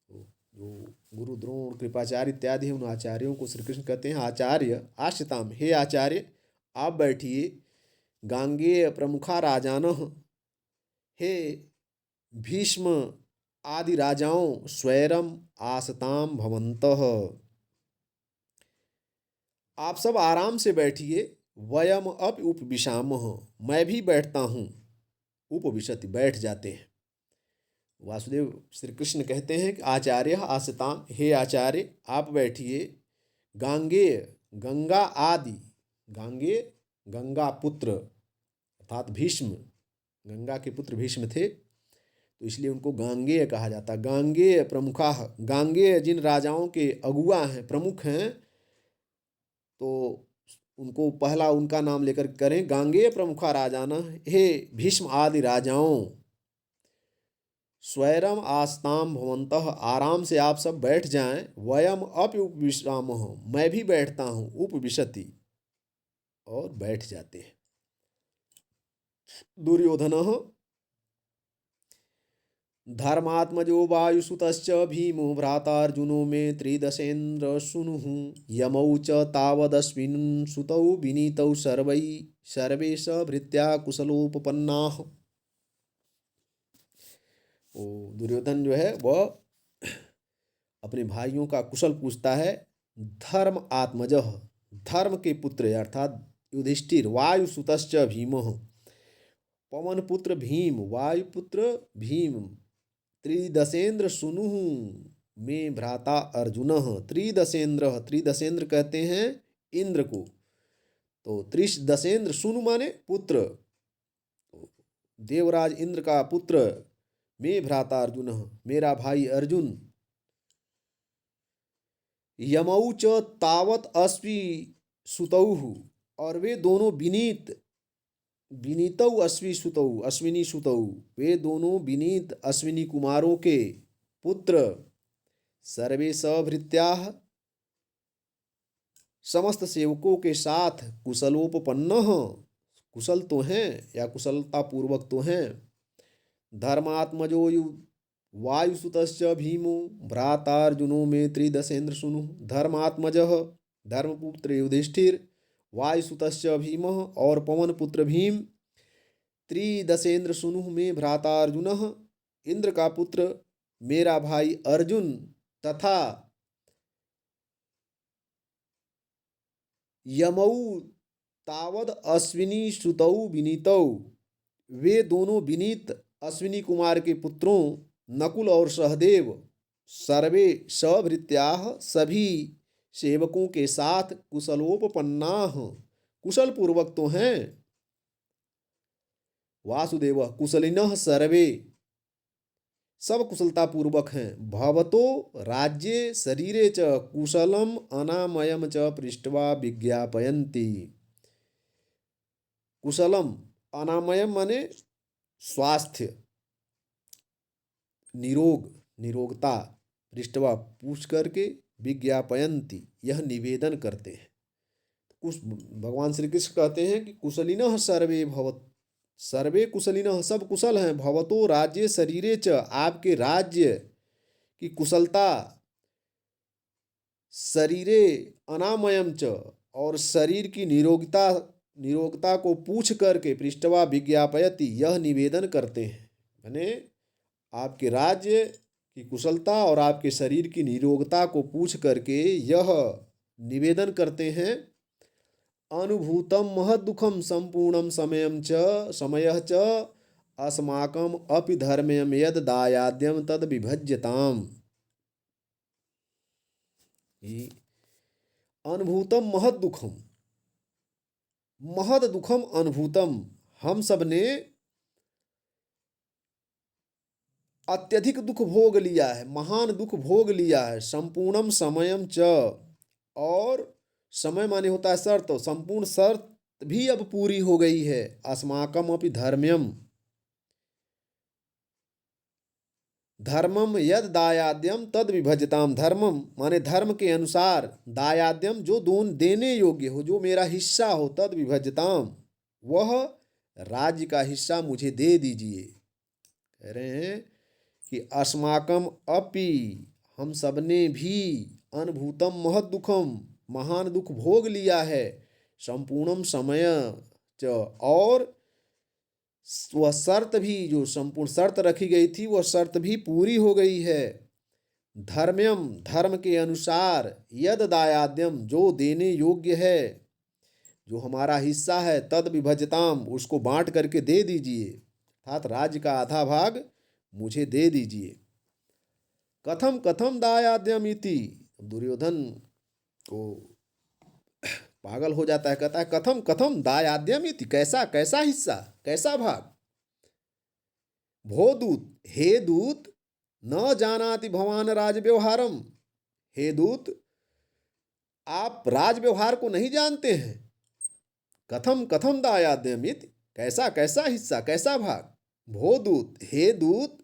जो गुरु द्रोण कृपाचार्य इत्यादि हैं, उन आचार्यों को श्री कृष्ण कहते हैं आचार्य। आश्रिताम, हे आचार्य आप बैठिए। गांगेय प्रमुखा राजान, हे भीष्म आदि राजाओं, स्वैरम आसताम भवन्तः, आप सब आराम से बैठिए। वयम अप उपविशामः, मैं भी बैठता हूँ, उपविशति बैठ जाते हैं। वासुदेव श्री कृष्ण कहते हैं कि आचार्य आसताम, हे आचार्य आप बैठिए। गांगेय, गंगा आदि, गांगेय गंगा पुत्र अर्थात भीष्म, गंगा के पुत्र भीष्म थे, तो इसलिए उनको गांगेय कहा जाता। गांगेय प्रमुखा, गांगेय जिन राजाओं के अगुआ हैं, प्रमुख हैं, तो उनको पहला उनका नाम लेकर करें। गांगेय प्रमुखा राजाना, हे भीष्म आदि राजाओं, स्वैरम आस्ताम भवन्तः, आराम से आप सब बैठ जाएं। वयम अपि उपविशामः, मैं भी बैठता हूँ, उपविशति, और बैठ जाते हैं। दुर्योधनः धर्मात्मजो वायुसुतश्च भीमो भ्रातार्जुनो मे त्रिदशेन्द्र सूनुः, यमौ च तावदस्मिन् सुतौ विनीतौ सर्वे स भृत्या कुशलोपपन्नाः। दुर्योधन जो है वह अपने भाइयों का कुशल पूछता है। धर्म आत्मजः, धर्म के पुत्र अर्थात युधिष्ठिर, वायुसुतश्च भीमः, पवन पुत्र भीम, वायुपुत्र भीम, त्रिदशेन्द्र सुनुः मे भ्राता अर्जुनः। त्रिदशेन्द्र, त्रिदशेन्द्र कहते हैं इंद्र को, तो त्रिदशेन्द्र सुनु माने पुत्र, देवराज इंद्र का पुत्र, मे भ्राता अर्जुनः, मेरा भाई अर्जुन। यमौ च तावत अस्मि सुतौः, और वे दोनों विनीत, विनीतौ अश्वी सुतौ, अश्विनी सुतौ, वे दोनों विनीत अश्विनी कुमारों के पुत्र, सर्वे सभृत्याः, समस्त सेवकों के साथ, कुशलोपपन्नः, कुशल तो हैं या कुशलता पूर्वक तो हैं। धर्मात्मजो वायुसुतश्च भीमो भ्रातार्जुनो मे त्रिदशेन्द्र सूनुः, धर्मात्मजः धर्मपुत्र युधिष्ठिर, वायुसुतश्च भीमः और पवन पुत्र भीम, त्रिदशेन्द्र सूनुः मे भ्राता अर्जुनः, इंद्र का पुत्र मेरा भाई अर्जुन, तथा यमौ तावद अश्विनी श्रुतौ विनीतौ, वे दोनों विनीत अश्विनी कुमार के पुत्रों नकुल और सहदेव सर्वे सभृत्याः सभी सेवकों के साथ कुशलोपपन्नाः कुशल पूर्वक तो हैं। वासुदेव कुशलिनः सर्वे सब कुशलता पूर्वक हैं। भवतो राज्ये शरीरे च कुशलम अनामयम च पृष्ठवा विज्ञापयन्ति। कुशलम अनामयम माने स्वास्थ्य, निरोग, निरोगता, पृष्ठवा पूछ करके, विज्ञापयन्ति यह निवेदन करते हैं। कुछ भगवान श्री कृष्ण कहते हैं कि कुशलिनः सर्वे भवत, सर्वे कुशलिनः सब कुशल हैं। भवतो राज्य शरीरे च आपके राज्य की कुशलता, शरीरे अनामयम च और शरीर की निरोगता, निरोगता को पूछ करके, पृष्ठवा विज्ञापयति यह निवेदन करते हैं। यानी आपके राज्य की कुशलता और आपके शरीर की निरोगता को पूछ करके यह निवेदन करते हैं। अनुभूतम महदुखम संपूर्णम समयः च अस्माकम अपि धर्मयम यद दायाद्यम तद विभज्यताम। अनुभूतम महदुखम, महद दुखम अनुभूतम, हम सब ने अत्यधिक दुख भोग लिया है, महान दुख भोग लिया है। संपूर्णम समयम च, और समय माने होता है शर्त, तो संपूर्ण शर्त भी अब पूरी हो गई है। अस्माकम अपि धर्म्यम, धर्मम यद दायाद्यम तद विभजताम। धर्मम माने धर्म के अनुसार, दायाद्यम जो देने योग्य हो, जो मेरा हिस्सा हो, तद विभजताम वह राज्य का हिस्सा मुझे दे दीजिए। कह रहे हैं कि अस्माकम अपि हम सबने भी, अनुभूतम महद दुखम महान दुख भोग लिया है, संपूर्णम समय च और वह शर्त भी, जो संपूर्ण शर्त रखी गई थी वह शर्त भी पूरी हो गई है। धर्म्यम धर्म के अनुसार, यद दायाद्यम जो देने योग्य है, जो हमारा हिस्सा है, तद विभजताम उसको बांट करके दे दीजिए, अर्थात राज्य का आधा भाग मुझे दे दीजिए। कथम कथम दायाद्यम इति, दुर्योधन को पागल हो जाता है, कहता है कथम कथम दायाद्यम इति, कैसा कैसा हिस्सा, कैसा भाग। भो दूत, हे दूत, न जानाति भवान राज व्यवहारम, हे दूत आप राज व्यवहार को नहीं जानते हैं। कथम कथम दायाद्यम इति, कैसा कैसा हिस्सा, कैसा भाग। भो दूत, हे दूत,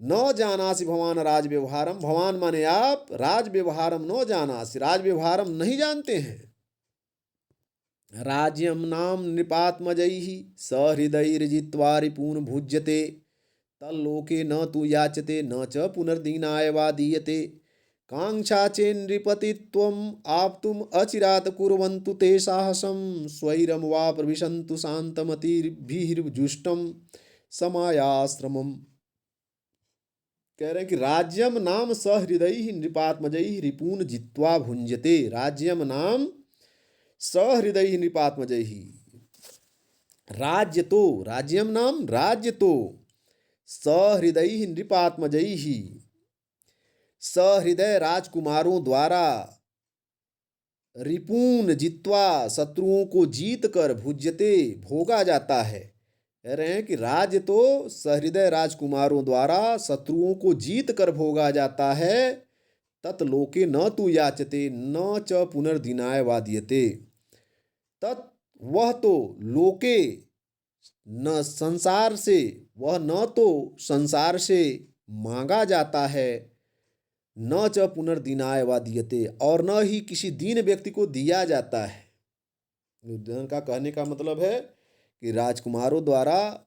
न जानासि भवान राज व्यवहारम, भवान माने आप, राज व्यवहारम न जानासि, राज व्यवहारम नहीं जानते हैं। राज्यम नाम नृपात्मजैः सहृदयैर्जित्वा रिपून् भुज्यते तल्लोके न तु याचते न च पुनर्दीनाय वा दीयते। कांक्षा चेन्नृपतित्वम् आप्तुम् अचिरात् कुर्वन्तु ते साहसं स्वैरं वा प्रविशन्तु शान्तमतिभिर्जुष्टं समायाश्रमम्। कह रहे हैं कि राज्यम नाम सहृदयैः नृपात्मजैः रिपून् जित्वा भुंजते। राज्यम नाम सहृदयैः नृपात्मजैः, राज्य तो, राज्यम नाम राज्य तो, सहृदयैः नृपात्मजैः सहृदय राजकुमारों द्वारा, रिपून जित्वा शत्रुओं को जीत कर, भुज्यते भोगा जाता है। कह रहे हैं कि राज्य तो सहृदय राजकुमारों द्वारा शत्रुओं को जीत कर भोगा जाता है। तत्लोके न तु याचते न च पुनर्दिनाय वाद्यते, तत् वह तो, लोके न संसार से, वह न तो संसार से मांगा जाता है, न च पुनर्दिनाय वाद्यते और न ही किसी दीन व्यक्ति को दिया जाता है। दुर्योधन का कहने का मतलब है कि राजकुमारों द्वारा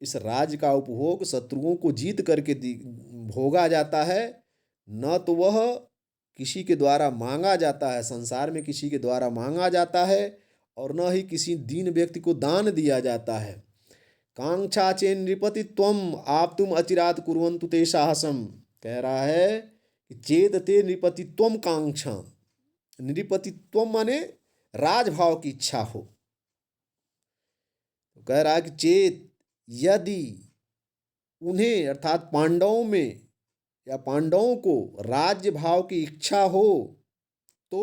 इस राज्य का उपभोग शत्रुओं को जीत करके भोगा जाता है, न तो वह किसी के द्वारा मांगा जाता है, संसार में किसी के द्वारा मांगा जाता है, और न ही किसी दीन व्यक्ति को दान दिया जाता है। कांक्षा चेन नृपतित्वम आप्तुम अचिरात कुर्वन्तु ते साहसम, कह रहा है कि चेत ते नृपतित्वम कांक्षा, नृपतित्वम माने राजभाव की इच्छा हो। तो कह रहा है कि चेत, यदि उन्हें अर्थात पांडवों में या पांडवों को राज्य भाव की इच्छा हो तो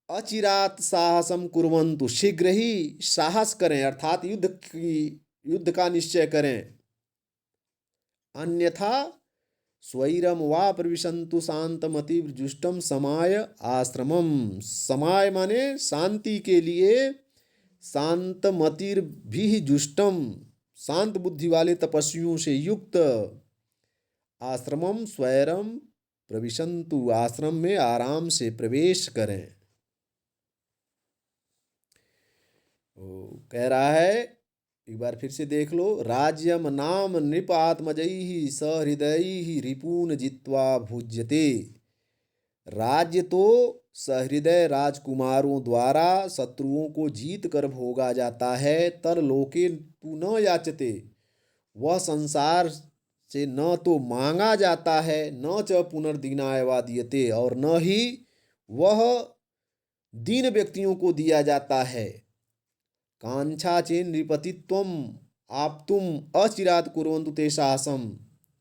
अचिरात साहसम कुर्वन्तु, शीघ्र ही साहस करें अर्थात युद्ध का निश्चय करें। अन्यथा स्वैरम वा प्रविशन्तु शांतमतिर्जुष्टम समाय आश्रमम। समाय माने शांति के लिए, शांतमतिर्भि जुष्टम शांत बुद्धि वाले तपस्वियों से युक्त, आश्रमम स्वैरम प्रविशन्तु आश्रम में आराम से प्रवेश करें। कह रहा है, एक बार फिर से देख लो। राज्यम नाम नृप आत्मजैहि सहृदयैहि रिपून जित्वा भुज्यते। राज्य तो सहृदय राजकुमारों द्वारा शत्रुओं को जीत कर भोगा जाता है। तर लोके तू न याचते, वह संसार से न तो मांगा जाता है, न च पुनर्दीनाय वा दीयते, और न ही वह दीन व्यक्तियों को दिया जाता है। कांक्षा चेन नृपतित्वम आप तुम अचिरात कुर्वन्तु ते साहसम।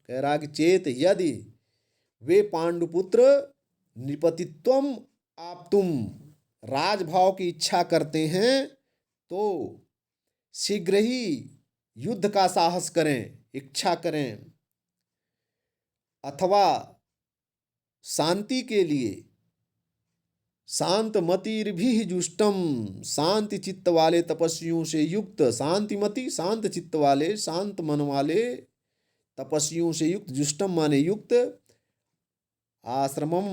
कह रहा कि चेत यदि वे पांडुपुत्र नृपतित्वम आप तुम राजभाव की इच्छा करते हैं तो शीघ्र ही युद्ध का साहस करें, इच्छा करें, अथवा शांति के लिए शांतमतिर्भि जुष्टम शांति चित्त वाले तपस्वियों से युक्त, शांतिमति शांत चित्त वाले, शांत मन वाले तपस्वियों से युक्त, जुष्टम माने युक्त, आश्रमम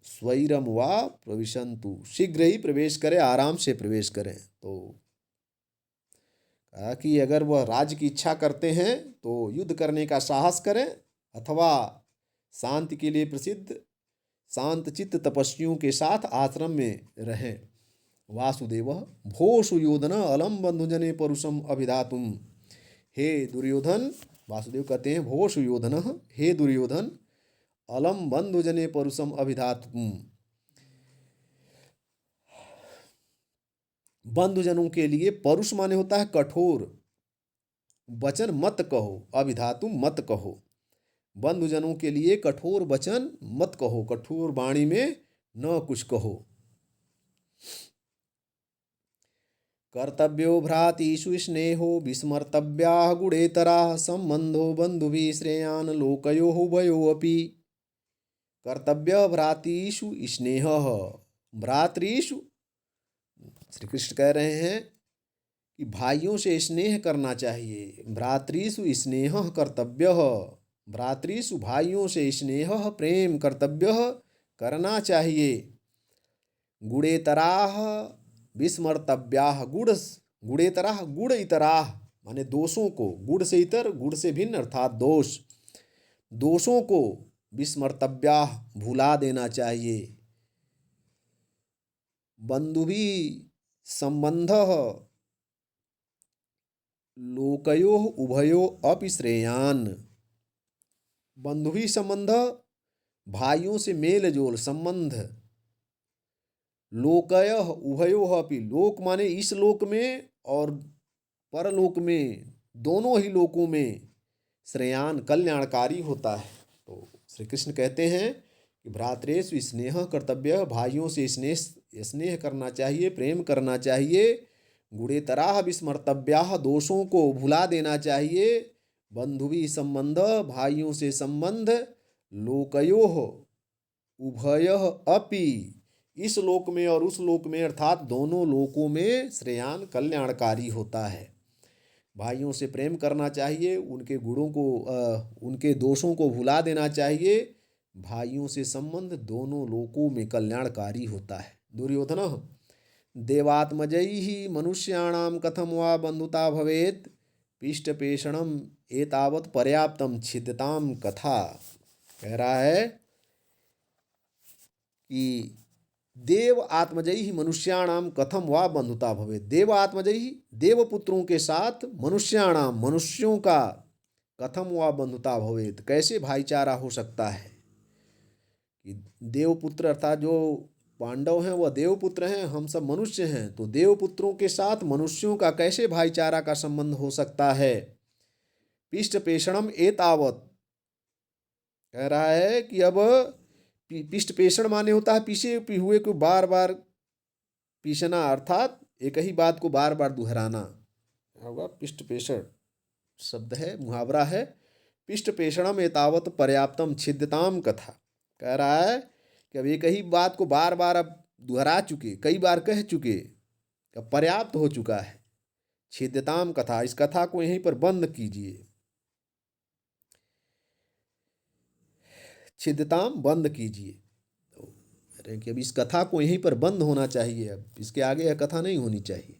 स्वैरम वा प्रविशन्तु, शीघ्र ही प्रवेश करें, आराम से प्रवेश करें। तो कहा कि अगर वह राज्य की इच्छा करते हैं तो युद्ध करने का साहस करें, अथवा शांति के लिए प्रसिद्ध शांत चित्त तपस्वियों के साथ आश्रम में रहें। वासुदेव भो सुयोधन अलम बंधुजने परुषम अभिधातुम। हे दुर्योधन, वासुदेव कहते हैं भो सुयोधन, हे दुर्योधन, अलम बंधुजने परुषम अभिधातुम, बंधुजनों के लिए परुष माने होता है कठोर, वचन मत कहो, अभिधातुम मत कहो, बंधुजनों के लिए कठोर वचन मत कहो, कठोर वाणी में न कुछ कहो। कर्तव्यो भ्रातृषु स्नेहो विस्मर्तव्याः गुणेतराः संबंधो बंधुभिः श्रेयान् लोकयोः उभयोरपि। कर्तव्य भ्रातृषु स्नेहः, भ्रातृषु श्री कृष्ण कह रहे हैं कि भाइयों से स्नेह करना चाहिए। भ्रातृषु स्नेहः कर्तव्यः, भ्रातृषु भाइयों से स्नेह प्रेम कर्तव्य करना चाहिए। गुणेतराः विस्मर्तव्याः, गुणेतराः गुण इतराः माने दोषों को, गुण से इतर गुण से भिन्न अर्थात दोष, दोषों को विस्मर्तव्याः भुला देना चाहिए। बंधुभिः संबंधः लोकयोः उभयोः अपि श्रेयान्। बंधुवी संबंध भाइयों से मेल जोल संबंध, लोकयः उभयोः अपि, लोक माने इस लोक में और परलोक में, दोनों ही लोकों में श्रेयान कल्याणकारी होता है। तो श्री कृष्ण कहते हैं कि भ्रातृषु स्नेह कर्तव्य, भाइयों से स्नेह करना चाहिए, प्रेम करना चाहिए। गुणेतराः विस्मर्तव्याः, दोषों को भुला देना चाहिए। बंधुवी संबंध, भाइयों से संबंध, लोकयोः उभयः अपि, इस लोक में और उस लोक में अर्थात दोनों लोकों में श्रेयान कल्याणकारी होता है। भाइयों से प्रेम करना चाहिए, उनके गुणों को उनके दोषों को भुला देना चाहिए। भाइयों से संबंध दोनों लोकों में कल्याणकारी होता है। दुर्योधन देवात्मजैः मनुष्याणां कथम वा बंधुता भवेत्, पृष्ठपेषणम एतावत् पर्याप्तम छिद्यताम कथा। कह रहा है कि देव आत्मजयी मनुष्याणाम कथम वा बंधुता भवेत्, देव आत्मजयी देवपुत्रों के साथ मनुष्याणाम मनुष्यों का कथम वा बंधुता भवेत्, कैसे भाईचारा हो सकता है। कि देवपुत्र अर्थात जो पांडव हैं वह देवपुत्र हैं, हम सब मनुष्य हैं, तो देवपुत्रों के साथ मनुष्यों का कैसे भाईचारा का संबंध हो सकता है। पिष्ट पेषणम एतावत, कह रहा है कि अब पिष्ट पेषण माने होता है पीछे हुए को बार बार पीसना, अर्थात एक ही बात को बार बार दोहराना होगा। पिष्ट पेषण शब्द है, मुहावरा है। पिष्ट पेषणम एतावत पर्याप्तम छिद्यताम कथा, कह रहा है कि अब एक ही बात को बार बार अब दोहरा चुके, कई बार कह चुके, अब पर्याप्त हो चुका है। छिद्यताम कथा, इस कथा को यहीं पर बंद कीजिए, छिद्यताम बंद कीजिए। तो कह रहे हैं कि अब इस कथा को यहीं पर बंद होना चाहिए, अब इसके आगे यह कथा नहीं होनी चाहिए।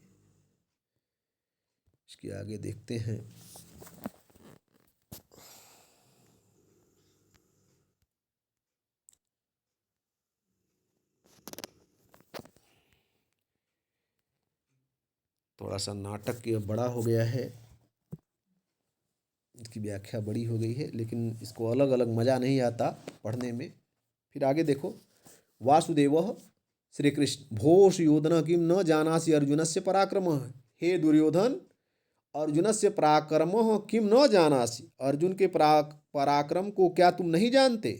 इसके आगे देखते हैं। थोड़ा सा नाटक ये बड़ा हो गया है, इसकी व्याख्या बड़ी हो गई है, लेकिन इसको अलग अलग मज़ा नहीं आता पढ़ने में। फिर आगे देखो, वासुदेव श्री कृष्ण भो सुयोधन किम न जानासि अर्जुन से पराक्रम, हे दुर्योधन अर्जुन से पराक्रम किम न जानासि, अर्जुन के पराक्रम को क्या तुम नहीं जानते।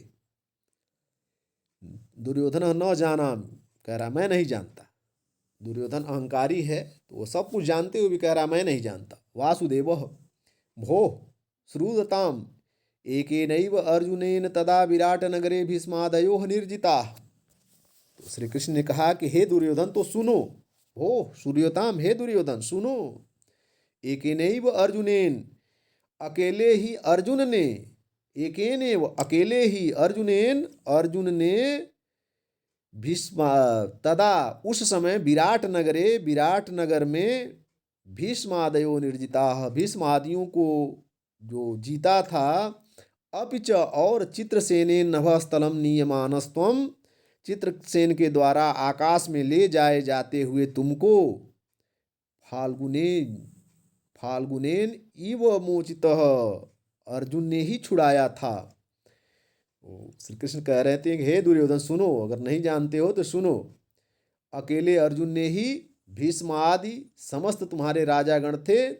दुर्योधन न जाना, कह रहा मैं नहीं जानता। दुर्योधन अहंकारी है, तो वो सब कुछ जानते हुए भी कह रहा मैं नहीं जानता। वासुदेव भो श्रूयताम एकेनैव अर्जुनेन तदा विराट नगरे भीष्मादयो निर्जिता। तो श्री कृष्ण ने कहा कि हे दुर्योधन तो सुनो, हो श्रूयताम, हे दुर्योधन सुनो, एकेनैव अर्जुनेन, अकेले ही अर्जुन ने, एकेनैव अकेले ही अर्जुनेन, अर्जुन ने भीष्म तदा उस समय विराट नगरे, विराट नगर में भीष्मादयो निर्जिता, भीष्म आदियों को जो जीता था। अपिच और चित्रसेनेन नभस्थलम नीयमानस्त्वम, चित्रसेन के द्वारा आकाश में ले जाए जाते हुए तुमको फाल्गुनेन, फाल्गुनेन इव मोचितः, अर्जुन ने ही छुड़ाया था। श्री कृष्ण कह रहे थे कि हे दुर्योधन सुनो, अगर नहीं जानते हो तो सुनो, अकेले अर्जुन ने ही भीष्म आदि समस्त तुम्हारे राजागण थे,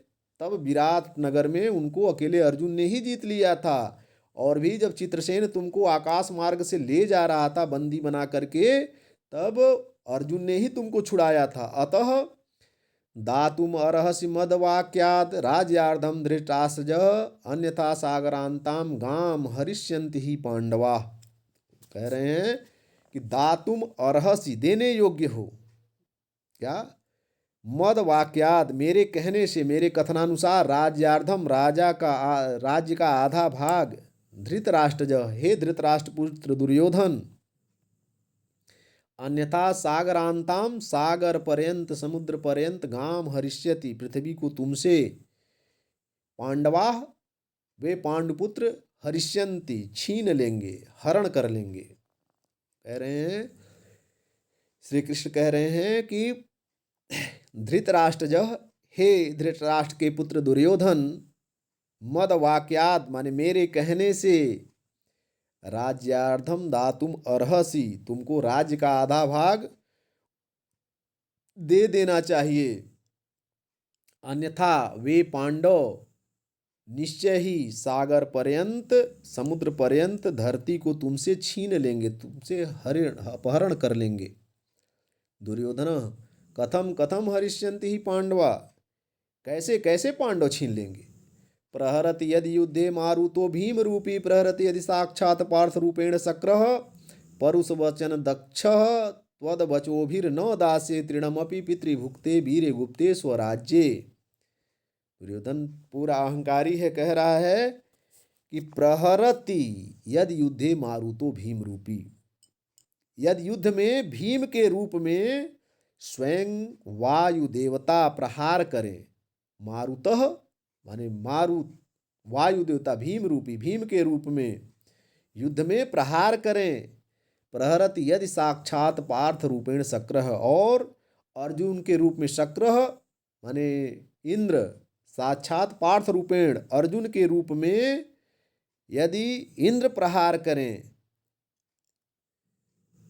तब विराट नगर में उनको अकेले अर्जुन ने ही जीत लिया था। और भी जब चित्रसेन तुमको आकाश मार्ग से ले जा रहा था बंदी बना करके, तब अर्जुन ने ही तुमको छुड़ाया था। अतः दातुम अर्हसि मदवाक्यात् राज्यार्धम धृतराष्ट्रज, अन्यथा सागरांताम गाम हरिष्यन्ति ही पांडवा। कह रहे हैं कि दातुम अर्हसि, देने योग्य हो, क्या, मद वाक्याद, मेरे कहने से, मेरे कथनानुसार, राज्यार्धम, राज्य का आधा भाग, धृतराष्ट्रज, हे धृतराष्ट्र पुत्र दुर्योधन, अन्यथा सागरांताम, सागर पर्यंत, समुद्र पर्यंत, गाम हरिष्यति, पृथ्वी को तुमसे, पांडवा वे पांडुपुत्र, हरिष्यंति छीन लेंगे, हरण कर लेंगे। कह रहे हैं, श्री कृष्ण कह रहे हैं कि धृतराष्ट्रज, हे धृतराष्ट्र के पुत्र दुर्योधन, मद वाक्याद माने मेरे कहने से, राज्यार्धम दातुम अर्हसि, तुमको राज्य का आधा भाग दे देना चाहिए, अन्यथा वे पांडव निश्चय ही सागर पर्यंत, समुद्र पर्यंत, धरती को तुमसे छीन लेंगे, तुमसे अपहरण कर लेंगे। दुर्योधन कथम कथम हरिष्यन्ति ही पांडवा, कैसे कैसे पांडव छीन लेंगे। प्रहरति यदि युद्धे मारुतो भीम रूपी, प्रहरति यदि साक्षात पार्थ रूपेण शक्रः, परुष वचन दक्ष त्वद्वचोभिर्न दासे, तृणमपि पितृभुक्ते वीरे गुप्ते स्वराज्ये। दुर्योधन पूरा अहंकारी है, कह रहा है कि प्रहरति यदि युद्धे मारुतो भीम रूपी, यदि युद्ध में भीम के रूप में स्वयं वायु देवता प्रहार करें, मारुतः माने मारुत, वायु देवता भीम रूपी, भीम के रूप में युद्ध में प्रहार करें, प्रहरति यदि साक्षात पार्थ रूपेण शक्रः, और अर्जुन के रूप में शक्रः माने इंद्र, साक्षात पार्थ रूपेण अर्जुन के रूप में यदि इंद्र प्रहार करें,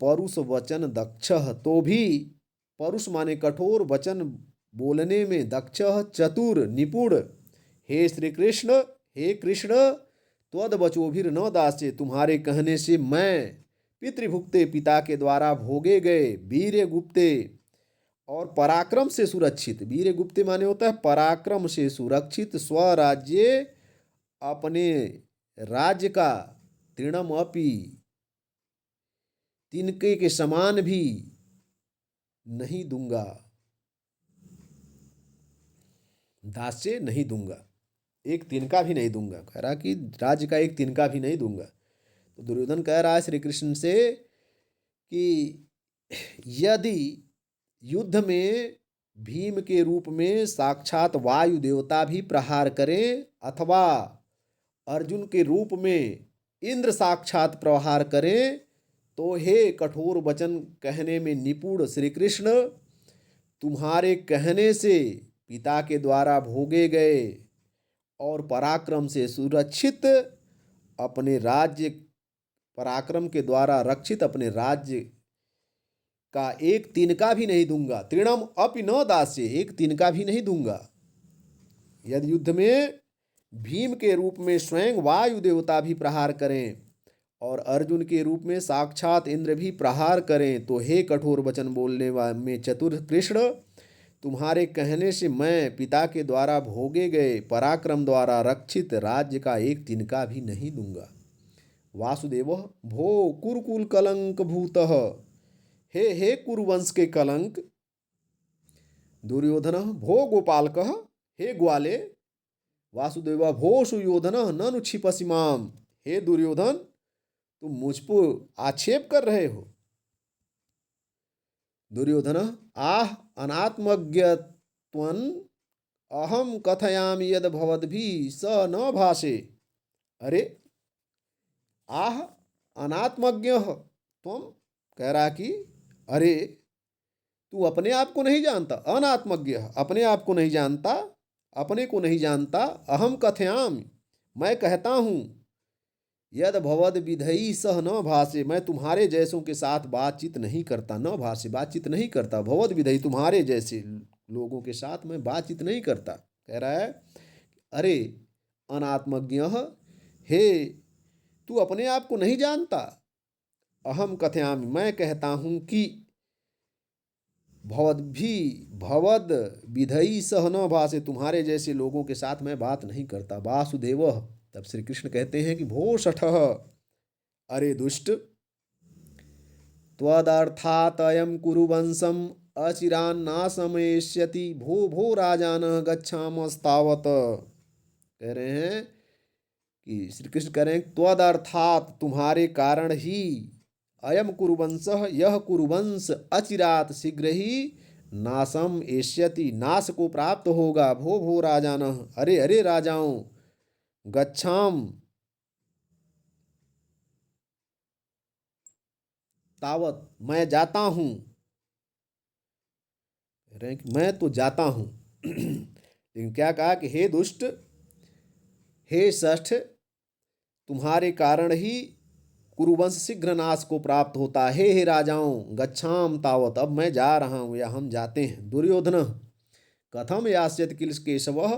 परुष वचन दक्ष, तो भी, परुष माने कठोर, वचन बोलने में, दक्ष चतुर निपुण, हे श्री कृष्ण, हे कृष्ण, त्वदवचोभिर न दास्य, तुम्हारे कहने से मैं पितृभुक्ते, पिता के द्वारा भोगे गए, वीर्य गुप्ते और पराक्रम से सुरक्षित, वीर्य गुप्ते माने होता है पराक्रम से सुरक्षित, स्वराज्य, अपने राज्य का, तृणम अपि, तिनके के समान भी नहीं दूंगा, दास्य नहीं दूंगा, एक तिनका भी नहीं दूंगा। कह रहा कि राज्य का एक तिनका भी नहीं दूंगा। तो दुर्योधन कह रहा है श्री कृष्ण से कि यदि युद्ध में भीम के रूप में साक्षात वायु देवता भी प्रहार करें, अथवा अर्जुन के रूप में इंद्र साक्षात प्रहार करें, तो हे कठोर वचन कहने में निपुण श्री कृष्ण, तुम्हारे कहने से पिता के द्वारा भोगे गए और पराक्रम से सुरक्षित, अपने राज्य, पराक्रम के द्वारा रक्षित अपने राज्य का एक तिनका भी नहीं दूंगा, तृणम अपि न दास्य, एक तिनका भी नहीं दूंगा। यदि युद्ध में भीम के रूप में स्वयं वायु देवता भी प्रहार करें और अर्जुन के रूप में साक्षात इंद्र भी प्रहार करें, तो हे कठोर वचन बोलने में चतुर कृष्ण, तुम्हारे कहने से मैं पिता के द्वारा भोगे गए, पराक्रम द्वारा रक्षित राज्य का एक तिनका भी नहीं दूंगा। वासुदेव भो कुरुकुल कलंक भूतः, हे कुरुवंश के कलंक, दुर्योधन भो गोपालकः, हे ग्वाले, वासुदेव भो सुयोधन ननु क्षिपसि माम, हे दुर्योधन, तुम मुझ पर आक्षेप कर रहे हो। दुर्योधन आह अनात्मज्ञत्वं अहम कथयामि यद भवद्भिः स न भाषे। अरे आह अनात्मज्ञ तुम, कह रहा कि अरे तू अपने आप को नहीं जानता, अनात्मज्ञ अपने आप को नहीं जानता, अपने को नहीं जानता, अहम कथयामि मैं कहता हूँ, यद भवद विधई सह न भाषे, मैं तुम्हारे जैसों के साथ बातचीत नहीं करता, न भाषे बातचीत नहीं करता, भवद विधई तुम्हारे जैसे लोगों के साथ मैं बातचीत नहीं करता। कह रहा है अरे अनात्मज्ञ, हे तू अपने आप को नहीं जानता, अहम कथयामि मैं कहता हूँ कि भवद विधई सह न भाषे, तुम्हारे जैसे लोगों के साथ मैं बात नहीं करता। वासुदेव, तब श्री कृष्ण कहते हैं कि भो शठः, अरे दुष्ट, त्वदर्थात् अयं कुरुवंशम् अचिरान्नाशमेष्यति, भो भो राजानः गच्छामस्तावत्। कह रहे हैं कि श्री कृष्ण कह रहे हैं त्वदर्थात्, तुम्हारे कारण ही, अयम कुरुवंशः, यह कुरुवंश, अचिरात शीघ्र ही, नाशम एष्यति, नाश को प्राप्त होगा, भो भो राजानः, अरे अरे राजाओं, गच्छाम तावत, मैं जाता हूं, मैं तो जाता हूं लेकिन क्या कहा कि हे दुष्ट, हे षष्ठ, तुम्हारे कारण ही कुरुवंश शीघ्र नाश को प्राप्त होता है, हे राजाओं, गच्छाम तावत, अब मैं जा रहा हूं या हम जाते हैं। दुर्योधन कथम यास्यति किल केशवः,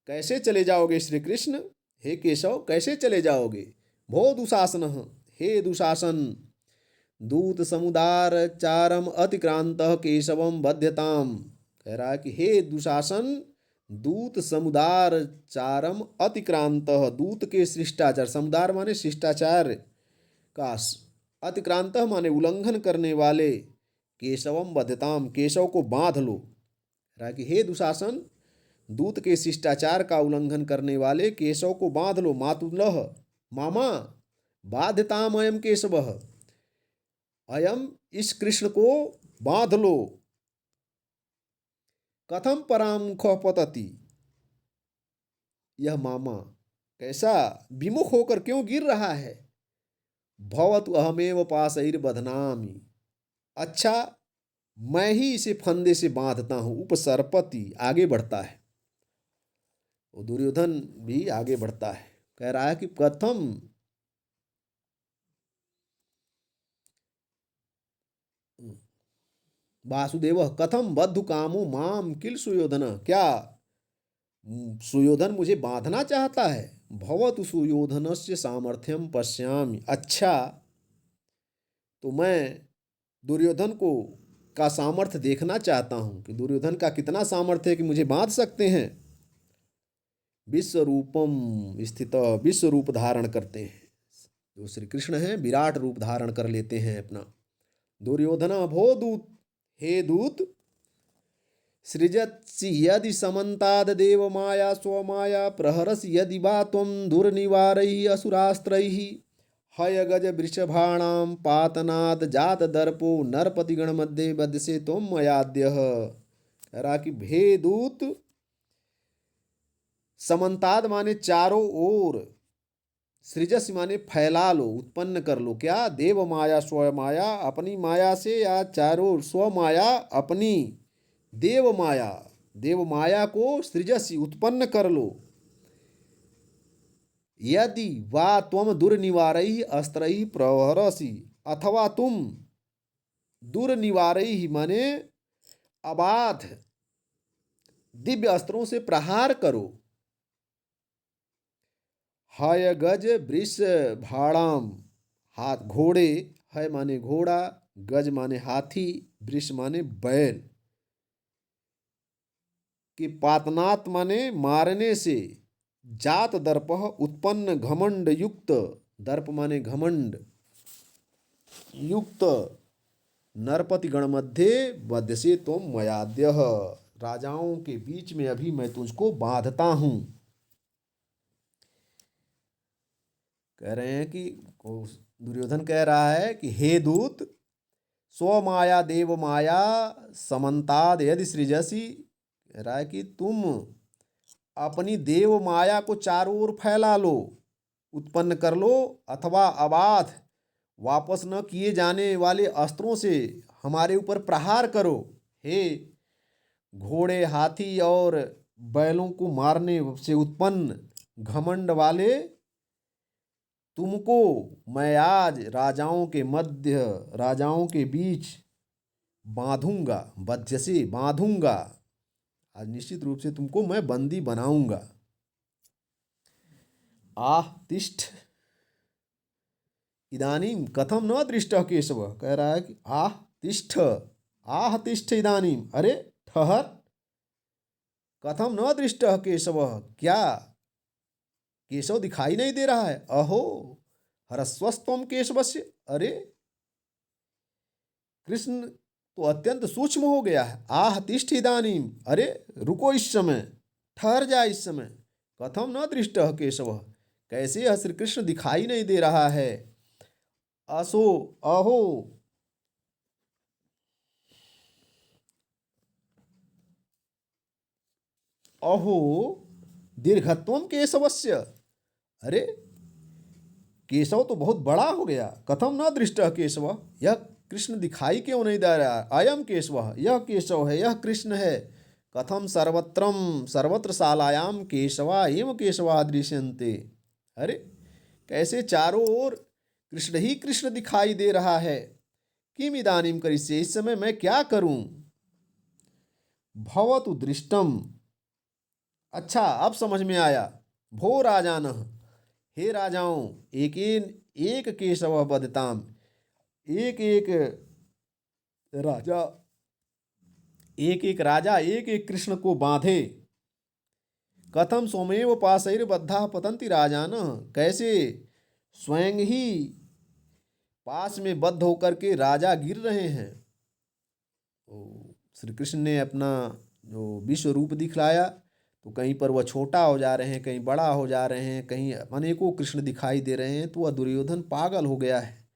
कैसे चले जाओगे श्री कृष्ण, हे केशव कैसे चले जाओगे। भो दुशासन, हे दुशासन, दूत समुदार चारम अतिक्रांत केशवम बध्यताम। कह रहा है कि हे दुशासन, दूत समुदार चारम अतिक्रांत, दूत के शिष्टाचार, समुदार माने शिष्टाचार का, अतिक्रांत माने उल्लंघन करने वाले, केशवम बध्यताम, केशव को बांध लो। कह रहा है कि हे दुशासन, दूत के शिष्टाचार का उल्लंघन करने वाले केशव को बांध लो। मातुलः मामा बाध्यताम अयम केशवः, अयम इस कृष्ण को बांध लो। कथम परामुख पतति, यह मामा कैसा विमुख होकर क्यों गिर रहा है। भवतु अहमेव पाशैर बध्नामि, अच्छा मैं ही इसे फंदे से बांधता हूं। उपसर्पति, आगे बढ़ता है, वो दुर्योधन भी आगे बढ़ता है, कह रहा है कि कथम, वासुदेव कथम बद्धु कामो माम किल सुयोधन, क्या सुयोधन मुझे बांधना चाहता है। भवतु सुयोधनस्य सामर्थ्यम पश्यामि। अच्छा, तो मैं दुर्योधन को का सामर्थ्य देखना चाहता हूँ कि दुर्योधन का कितना सामर्थ्य है कि मुझे बांध सकते हैं। विश्व रूपम स्थित, विश्व रूप धारण करते हैं। जो श्री कृष्ण हैं विराट रूप धारण कर लेते हैं अपना। दुर्योधन भो दूत, हे दूत, सृजत्सि यदि समन्ताद देव माया स्वमाया प्रहरसि यदि वा त्वं दुर्निवारैः असुरास्त्रैः हयगज वृषभाणां पातनाद जात दर्पो नरपतिगण मध्ये बध्यसे त्वं मयाद्यः। कह रहा कि भेदूत, समन्ताद माने चारों ओर, सृजस माने फैला लो, उत्पन्न कर लो। क्या? देव माया स्व माया, अपनी माया से, या चारों स्व माया अपनी देव माया, देव माया को सृजसी उत्पन्न कर लो। यदि वा त्वम दुर्निवारैः अस्त्रैः प्रहरसि, अथवा तुम दुर्निवारैः माने अबाध दिव्य अस्त्रों से प्रहार करो। हय गज वृष भाड़ाम, हाथ घोड़े, हय माने घोड़ा, गज माने हाथी, वृष माने बैल, कि पातनात माने मारने से, जात दर्प उत्पन्न घमंड युक्त, दर्प माने घमंड युक्त, नरपति गण मध्य बध्यसे तुम मयाद्य, राजाओं के बीच में अभी मैं तुझको बांधता हूं। कह रहे हैं कि दुर्योधन कह रहा है कि हे दूत, स्व माया देव माया समन्ताद यदि सृजसी, कह रहा है कि तुम अपनी देव माया को चारों ओर फैला लो, उत्पन्न कर लो, अथवा अबाध वापस न किए जाने वाले अस्त्रों से हमारे ऊपर प्रहार करो। हे घोड़े, हाथी और बैलों को मारने से उत्पन्न घमंड वाले, तुमको मैं आज राजाओं के मध्य, राजाओं के बीच बांधूंगा। बध्य से बांधूंगा, आज निश्चित रूप से तुमको मैं बंदी बनाऊंगा। आह तिष्ठ इदानीम कथम न दृष्टः केशव, कह रहा है कि आह तिष्ठ, आह तिष्ठ इदानीम, अरे ठहर, कथम न दृष्टः केशव, क्या केशव दिखाई नहीं दे रहा है? अहो हरस्वस्त्वम केशवस्य, अरे कृष्ण तो अत्यंत सूक्ष्म हो गया है। आह तिष्ठ इदानीम, अरे रुको इस समय, ठहर जा इस समय। कथम न दृष्टः केशव, कैसे यह श्री कृष्ण दिखाई नहीं दे रहा है? असो अहो, अहो दीर्घत्वम केशवस्य, अरे केशव तो बहुत बड़ा हो गया। कथम न दृष्टः केशव, यह कृष्ण दिखाई क्यों नहीं दे रहा? अयम केशव, यह केशव है, यह कृष्ण है। कथम सर्वत्रम सर्वत्र शालायाम केशवा एवं केशवा दृश्यन्ते, अरे कैसे चारों ओर कृष्ण ही कृष्ण दिखाई दे रहा है। किम इदानीम करिष्ये, इस समय मैं क्या करूं? भवतु दृष्टम, अच्छा अब समझ में आया। भो राजान, हे राजाओं, एक केशव बदताम, एक एक राजा, एक एक कृष्ण को बांधे। कथम स्वमेव पाशैर्बद्धा पतंति राजान, कैसे स्वयं ही पास में बद्ध होकर के राजा गिर रहे हैं। तो श्री कृष्ण ने अपना जो विश्व रूप दिखलाया, तो कहीं पर वह छोटा हो जा रहे हैं, कहीं बड़ा हो जा रहे हैं, कहीं अनेकों कृष्ण दिखाई दे रहे हैं। तो वह दुर्योधन पागल हो गया है,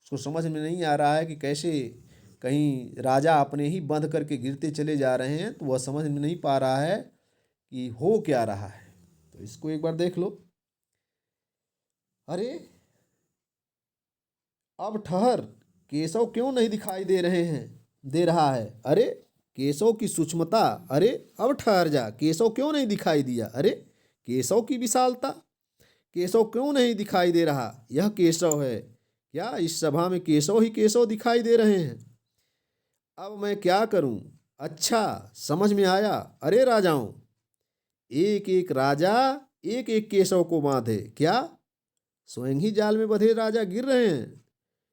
उसको समझ में नहीं आ रहा है कि कैसे कहीं राजा अपने ही बंध करके गिरते चले जा रहे हैं। तो वह समझ में नहीं पा रहा है कि हो क्या रहा है। तो इसको एक बार देख लो। अरे अब ठहर, केशव क्यों नहीं दिखाई दे रहे हैं, दे रहा है? अरे केशव की सूक्ष्मता, अरे अब ठहर जा, केशव क्यों नहीं दिखाई दिया? अरे केशव की विशालता, केशव क्यों नहीं दिखाई दे रहा? यह केशव है क्या? इस सभा में केशव ही केशव दिखाई दे रहे हैं। अब मैं क्या करूं? अच्छा समझ में आया। अरे राजाओं, एक एक राजा एक एक केशव को बांधे। क्या स्वयं ही जाल में बंधे राजा गिर रहे हैं?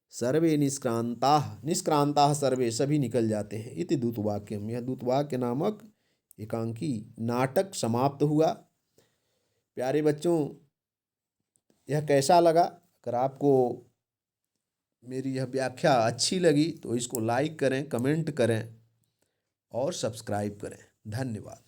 सर्वे निष्क्रांताः, निष्क्रांताः सर्वे, सभी निकल जाते हैं। इति दूतवाक्यम, यह दूतवाक्य नामक एकांकी नाटक समाप्त हुआ। प्यारे बच्चों, यह कैसा लगा? अगर आपको मेरी यह व्याख्या अच्छी लगी तो इसको लाइक करें, कमेंट करें और सब्सक्राइब करें। धन्यवाद।